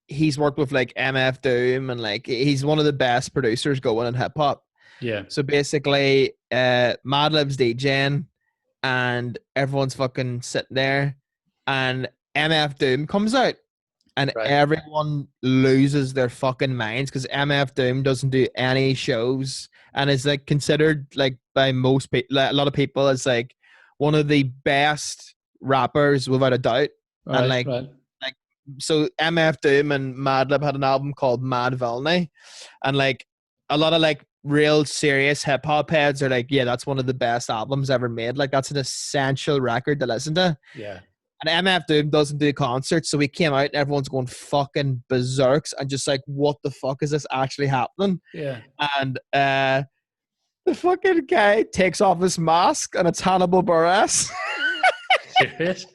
he's worked with like MF Doom, and like he's one of the best producers going in hip hop. Yeah. So basically Madlib's DJing and everyone's fucking sitting there, and MF Doom comes out, and everyone loses their fucking minds because MF Doom doesn't do any shows and is like considered like by most people, a lot of people, as like one of the best rappers without a doubt. Right, and like so MF Doom and Madlib had an album called Mad Villainy, and like a lot of like real serious hip hop heads are like, yeah, that's one of the best albums ever made. Like that's an essential record to listen to. Yeah. And MF Doom doesn't do concerts, so he came out and everyone's going fucking berserks and just like, what the fuck is this actually happening? Yeah. And the fucking guy takes off his mask and it's Hannibal Buress. Serious?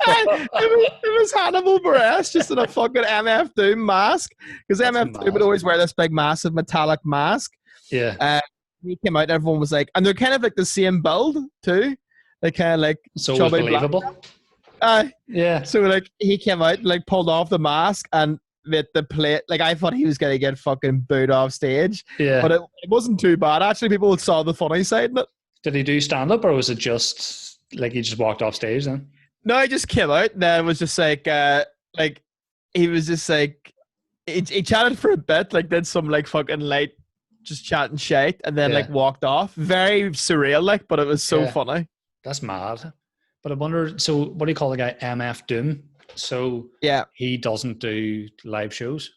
it was Hannibal Buress just in a fucking MF Doom mask, because MF Doom would always wear this big massive metallic mask. Yeah. He came out and everyone was like, and they're kind of like the same build too. They kind of like so it was believable. Yeah. So like he came out and like pulled off the mask, and the play, like I thought he was gonna get fucking booed off stage. Yeah. But it wasn't too bad. Actually, people saw the funny side in it. Did he do stand up, or was it just like he just walked off stage then? No, he just came out and then it was just like he was just like he chatted for a bit, like did some like fucking light just chatting shit, and then like walked off. Very surreal, like, but it was so funny. That's mad. But I wonder, so what do you call the guy? MF Doom. So yeah, he doesn't do live shows?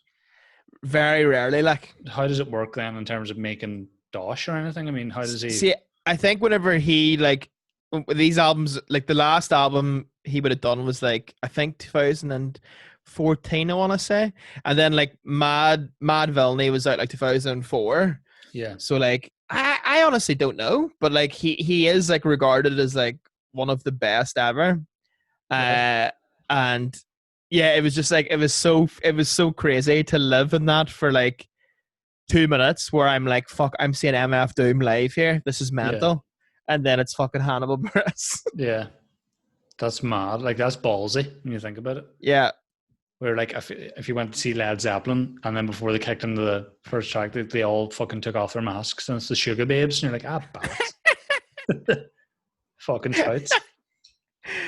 Very rarely. Like, how does it work then in terms of making dosh or anything? I mean, how does he... See, I think whenever he, like, these albums, like the last album he would have done was like, I think 2014, I want to say. And then like Mad Villainy was out like 2004. Yeah. So like, I honestly don't know, but like he is like regarded as like one of the best ever. And yeah, it was just like, it was so crazy to live in that for like 2 minutes where I'm like, fuck, I'm seeing MF Doom live here. This is mental. and then it's fucking Hannibal Buress. Yeah, that's mad. Like that's ballsy when you think about it. Yeah. Where like if you went to see Led Zeppelin and then before they kicked into the first track, they all fucking took off their masks and it's the Sugar Babes and you're like, bollocks. Fucking touts.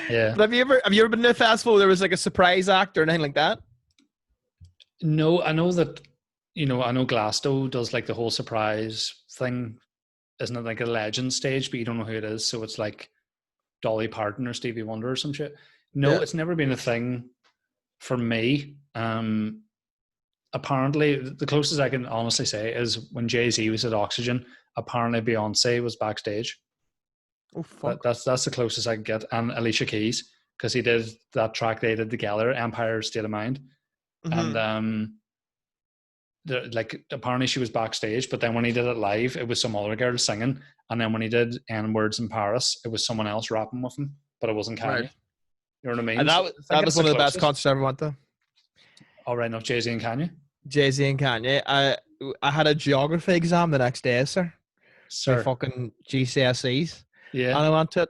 Yeah. But have you ever been to a festival where there was like a surprise act or anything like that? No, I know that, I know Glasgow does like the whole surprise thing. Isn't it like a legend stage, but you don't know who it is. So it's like Dolly Parton or Stevie Wonder or some shit. No, Yeah. It's never been a thing for me. Apparently, the closest I can honestly say is when Jay-Z was at Oxygen, apparently Beyonce was backstage. Oh fuck. That's the closest I can get. And Alicia Keys, because he did that track they did together, Empire State of Mind. Mhm. And like apparently she was backstage, but then when he did it live, it was some other girl singing. And then when he did N-Words in Paris, it was someone else rapping with him, but it wasn't Kanye. Right. You know what I mean? And that was one of the best concerts I ever went to. All right, enough Jay-Z and Kanye. Jay-Z and Kanye. I had a geography exam the next day, sir. Sir. Fucking GCSEs. Yeah. And I went to it.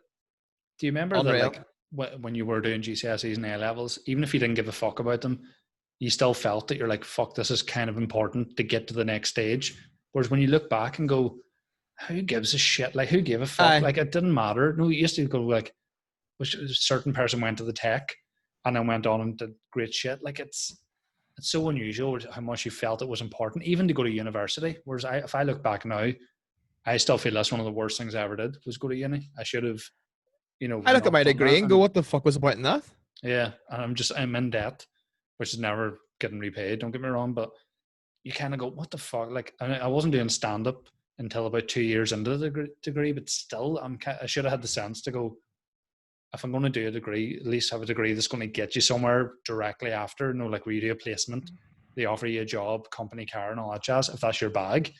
Do you remember Unreal. that like when you were doing GCSEs and A-levels, even if you didn't give a fuck about them, you still felt that you're like, fuck, this is kind of important to get to the next stage. Whereas when you look back and go, who gives a shit? Like, who gave a fuck? Aye. Like, it didn't matter. No, you used to go like, which a certain person went to the tech and then went on and did great shit. Like, it's so unusual how much you felt it was important, even to go to university. Whereas if I look back now, I still feel that's one of the worst things I ever did was go to uni. I should have, I look at my degree and go, what the fuck was the point in that? Yeah, and I'm in debt, which is never getting repaid. Don't get me wrong, but you kind of go, what the fuck? Like, I wasn't doing stand up until about 2 years into the degree, but still, I should have had the sense to go, if I'm going to do a degree, at least have a degree that's going to get you somewhere directly after. Like where you do a placement, they offer you a job, company car, and all that jazz. If that's your bag.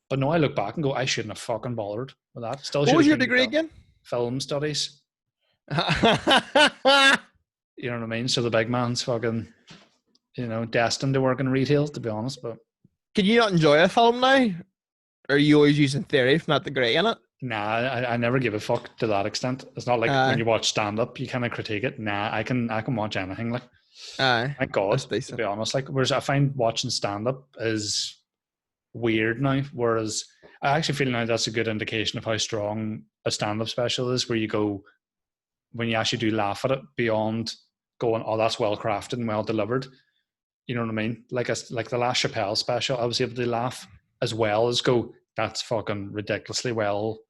But no, I look back and go, I shouldn't have fucking bothered with that. Still, what was your degree again? Film studies. You know what I mean? So the big man's fucking, destined to work in retail, to be honest. But can you not enjoy a film now? Or are you always using theory from that degree in it? Nah, I never give a fuck to that extent. It's not like when you watch stand up, you kind of critique it. Nah, I can watch anything. Like, thank God, to be honest. Like, whereas I find watching stand up is weird now. Whereas I actually feel now that's a good indication of how strong a stand up special is, where you go, when you actually do laugh at it beyond going, oh, that's well crafted and well delivered. You know what I mean? Like the last Chappelle special, I was able to laugh as well as go, that's fucking ridiculously well.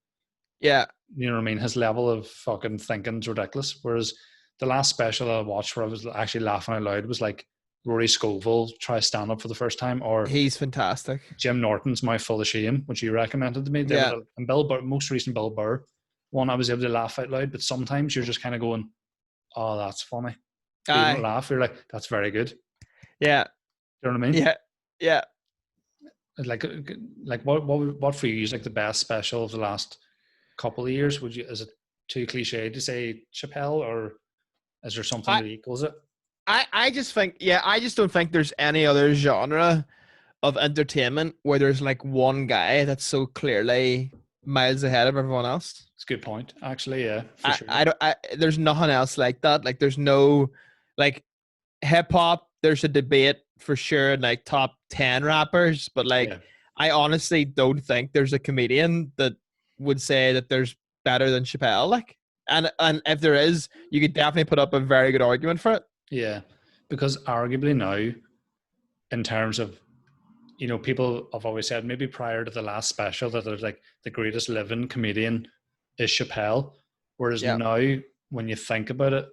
Yeah. You know what I mean? His level of fucking thinking's ridiculous. Whereas the last special I watched where I was actually laughing out loud was like Rory Scovel try stand up for the first time, or he's fantastic. Jim Norton's Mouthful of Shame, which you recommended to me. Yeah. And Bill Burr, most recent Bill Burr one, I was able to laugh out loud, but sometimes you're just kind of going, oh, that's funny. You don't laugh. You're like, that's very good. Yeah. You know what I mean? Yeah. Yeah. Like what for you is like the best special of the last couple of years? Is it too cliche to say Chappelle, or is there something that equals it? I just don't think there's any other genre of entertainment where there's like one guy that's so clearly miles ahead of everyone else. It's a good point, actually. Yeah, for sure. There's nothing else like that. Like, there's no, like, hip hop. There's a debate for sure, like top 10 rappers, but like, I honestly don't think there's a comedian that would say that there's better than Chappelle. Like, and if there is, you could definitely put up a very good argument for it. Yeah, because arguably now, in terms of, people have always said maybe prior to the last special that there's like the greatest living comedian is Chappelle. Whereas now, when you think about it,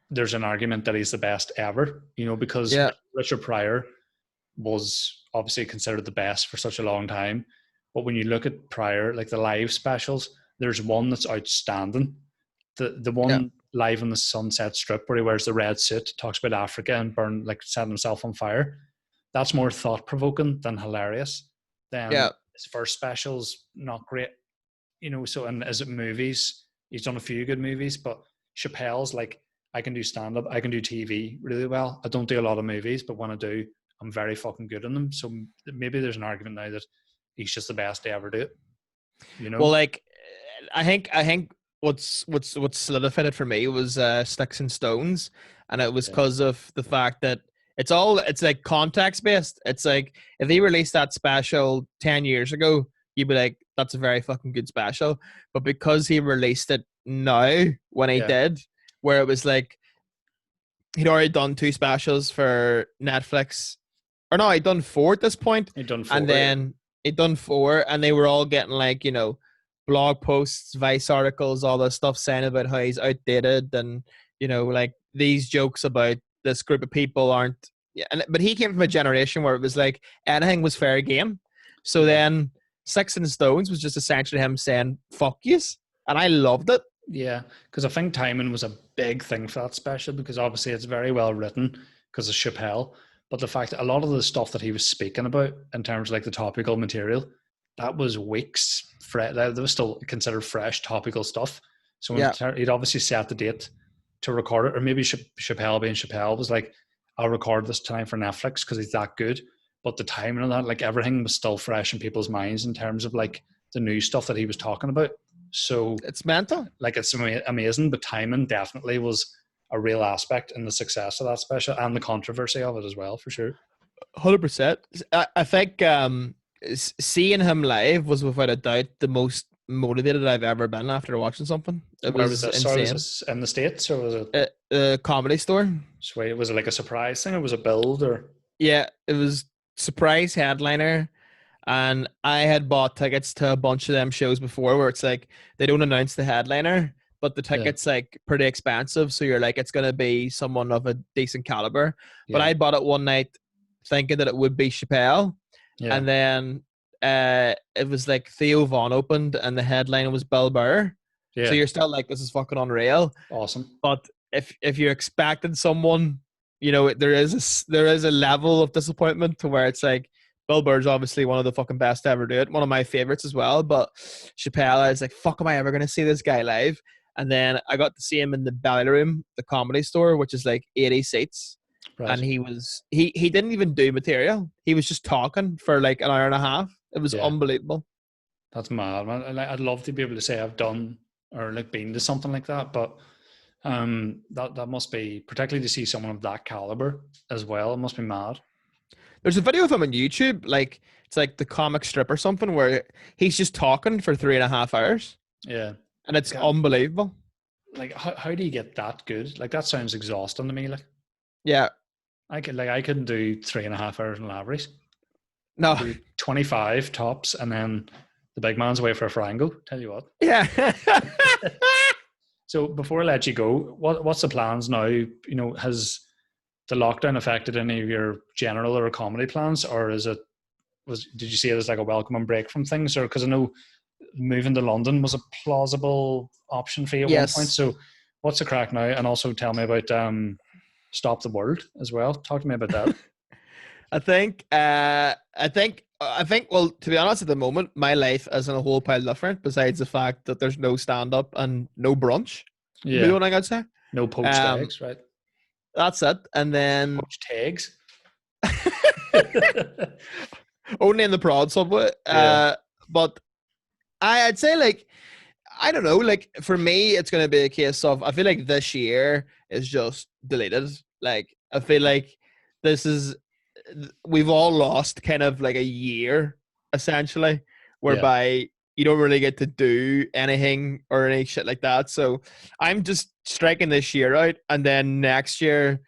there's an argument that he's the best ever, because Richard Pryor was obviously considered the best for such a long time. But when you look at Pryor, like the live specials, there's one that's outstanding. The one live on the Sunset Strip where he wears the red suit, talks about Africa and setting himself on fire. That's more thought-provoking than hilarious. Then his first special's not great, so, and is it movies? He's done a few good movies, but Chappelle's like, I can do stand-up, I can do TV really well. I don't do a lot of movies, but when I do, I'm very fucking good in them. So maybe there's an argument now that he's just the best to ever do it. Well, like I think what solidified it for me was Sticks and Stones, and it was Yeah. because of the fact that it's like context based. It's like if he released that special 10 years ago, you'd be like, that's a very fucking good special. But because he released it now, when he Yeah. did, where it was like he'd already done 2 specials for Netflix, or no, he'd done 4 at this point, He done 4. and then he'd done 4, and they were all getting like, you know, blog posts, Vice articles, all this stuff saying about how he's outdated, and you know, like these jokes about this group of people aren't. Yeah, but he came from a generation where it was like anything was fair game. So then Six and Stones was just essentially him saying "fuck yous," and I loved it. Yeah, because I think timing was a big thing for that special, because obviously it's very well written because of Chappelle. But the fact that a lot of the stuff that he was speaking about in terms of like the topical material, that was weeks fresh. That was still considered fresh topical stuff. So he'd obviously set the date to record it, or maybe Chappelle being Chappelle was like, I'll record this time for Netflix because he's that good. But the timing of that, like everything was still fresh in people's minds in terms of like the new stuff that he was talking about. So It's mental. like it's amazing, but timing definitely was a real aspect in the success of that special and the controversy of it as well, for sure. 100%. I think seeing him live was without a doubt the most motivated I've ever been after watching something. It Where was was this? insane. Sorry, was this in the States or was it? A Comedy Store. Sweet. Was it like a surprise thing or was it build or? Yeah, it was surprise headliner. And I had bought tickets to a bunch of them shows before where it's like they don't announce the headliner, but the ticket's like pretty expensive. So you're like, it's going to be someone of a decent caliber. But I bought it one night thinking that it would be Chappelle. Yeah. And then it was like Theo Von opened and the headline was Bill Burr. Yeah. So you're still like, this is fucking unreal. Awesome. But if you're expecting someone, you know, there is a level of disappointment to where it's like, Bill Burr's obviously one of the fucking best to ever do it. One of my favorites as well. But Chappelle, I was like, fuck, am I ever going to see this guy live? And then I got to see him in the Belly Room, the Comedy Store, which is like 80 seats. Right. And he didn't even do material. He was just talking for like an hour and a half. It was unbelievable. That's mad, man. I'd love to be able to say I've done or like been to something like that, but that must be, particularly to see someone of that caliber as well, it must be mad. There's a video of him on YouTube, like it's like the comic strip or something, where he's just talking for 3.5 hours. Yeah. And it's unbelievable. Like how do you get that good? Like that sounds exhausting to me. Like yeah. I couldn't do 3.5 hours in Lavery's. No. 25 tops and then the big man's away for a Farango, tell you what. Yeah. So before I let you go, what's the plans now? You know, has the lockdown affected any of your general or comedy plans, or did you see it as like a welcoming break from things? Or because I know moving to London was a plausible option for you at one point. So what's the crack now? And also tell me about Stop the World as well. Talk to me about that. I think well, to be honest, at the moment my life isn't a whole pile different besides the fact that there's no stand-up and no brunch. Yeah. You know what I gotta say? No poached eggs, right? That's it. And then poached eggs. Only in the Prod subway. But I'd say, like, I don't know, like for me it's gonna be a case of, I feel like this year is just deleted. Like I feel like we've all lost kind of like a year essentially, whereby you don't really get to do anything or any shit like that. So I'm just striking this year out, and then next year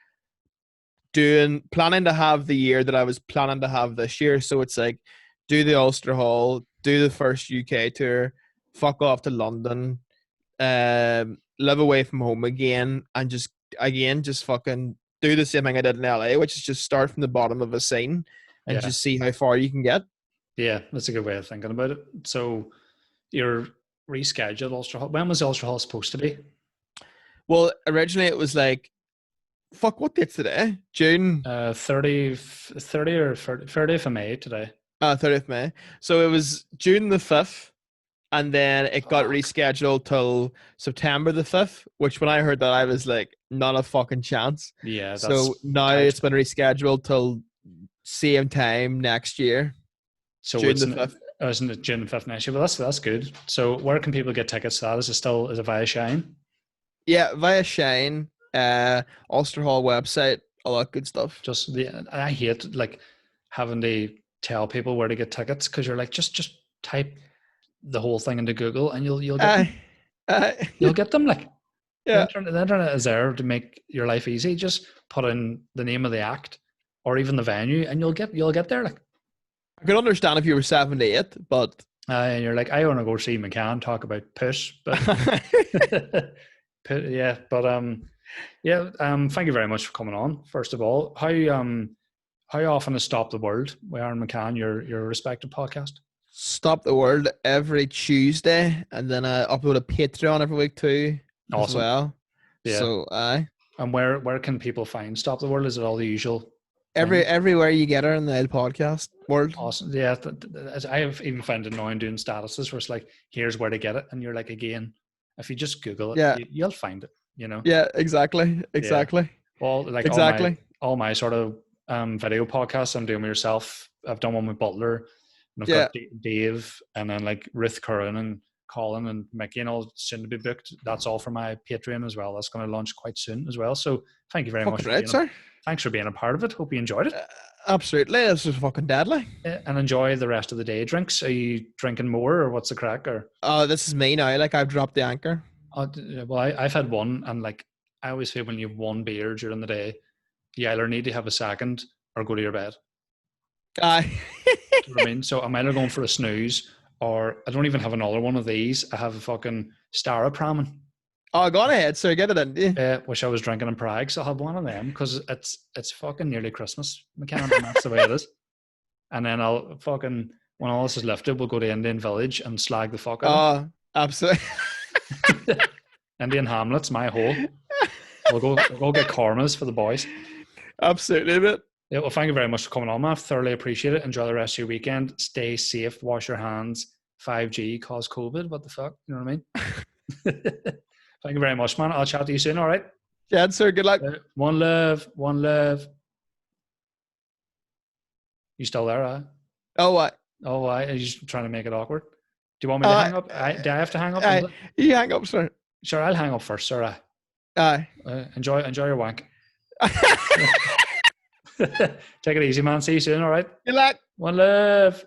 planning to have the year that I was planning to have this year. So it's like do the Ulster Hall, do the first UK tour, fuck off to London, live away from home again, and just fucking do the same thing I did in LA, which is just start from the bottom of a scene and just see how far you can get. Yeah, that's a good way of thinking about it. So you're rescheduled Ulster Hall. When was Ulster Hall supposed to be? Well, originally it was like, fuck, what date's today? June 30th of May today. 30th May. So it was June the 5th, and then it got rescheduled till September the 5th, which when I heard that I was like, not a fucking chance. Yeah. So now it's been rescheduled till same time next year. So June the 5th. isn't it June 5th next year? Well, that's good. So where can people get tickets to that? Is it via Shine? Yeah, via Shine, Ulster Hall website, all that good stuff. I hate like having to tell people where to get tickets because you're like just type the whole thing into Google and you'll get them. You'll get them like Yeah. the internet is there to make your life easy. Just put in the name of the act or even the venue and you'll get there like. I could understand if you were 78, but And you're like, I want to go see McCann talk about push, but yeah, but thank you very much for coming on. First of all, how often is Stop the World with Aaron McCann, your respective podcast? Stop the World every Tuesday, and then I upload a Patreon every week too, as well. Yeah. So and where can people find Stop the World? Is it all the usual? Everywhere you get her in the podcast world. Awesome. Yeah, I have even found it annoying doing statuses where it's like, here's where to get it, and you're like, again, if you just Google it, you'll find it. You know. Yeah, exactly. Yeah. Well, like exactly. all my sort of video podcasts I'm doing with yourself. I've done one with Butler, and I've got Dave, and then like Ruth Curran and Colin and Mickey, and all soon to be booked. That's all for my Patreon as well. That's going to launch quite soon as well. So thank you very much. Thanks for being a part of it. Hope you enjoyed it. Absolutely. This was fucking deadly. And enjoy the rest of the day. Drinks. Are you drinking more or what's the crack? Or this is me now. Like I've dropped the anchor. Well, I've had one, and like I always feel when you have one beer during the day, you either need to have a second or go to your bed. Do you know what I mean? So I'm either going for a snooze or I don't even have another one of these. I have a fucking Starapramen. Oh, go on ahead, sir. Get it in. Which I was drinking in Prague, so I'll have one of them because it's fucking nearly Christmas, McCann, and that's the way it is. And then I'll fucking, when all this is lifted, we'll go to Indian Village and slag the fuck out. Oh, absolutely. Indian Hamlet's my hole. We'll go get kormas for the boys. Absolutely, mate. Yeah, well, thank you very much for coming on, man. Thoroughly appreciate it. Enjoy the rest of your weekend. Stay safe. Wash your hands. 5G caused COVID. What the fuck? You know what I mean? Thank you very much, man. I'll chat to you soon. All right. Yeah, sir. Good luck. One love. One love. You still there, huh? Oh, what? Oh, why? Are you just trying to make it awkward? Do you want me to hang up? Do I have to hang up? You hang up, sir. Sure, I'll hang up first, sir. Aye. Enjoy your wank. Take it easy, man. See you soon, all right? Good luck. One love.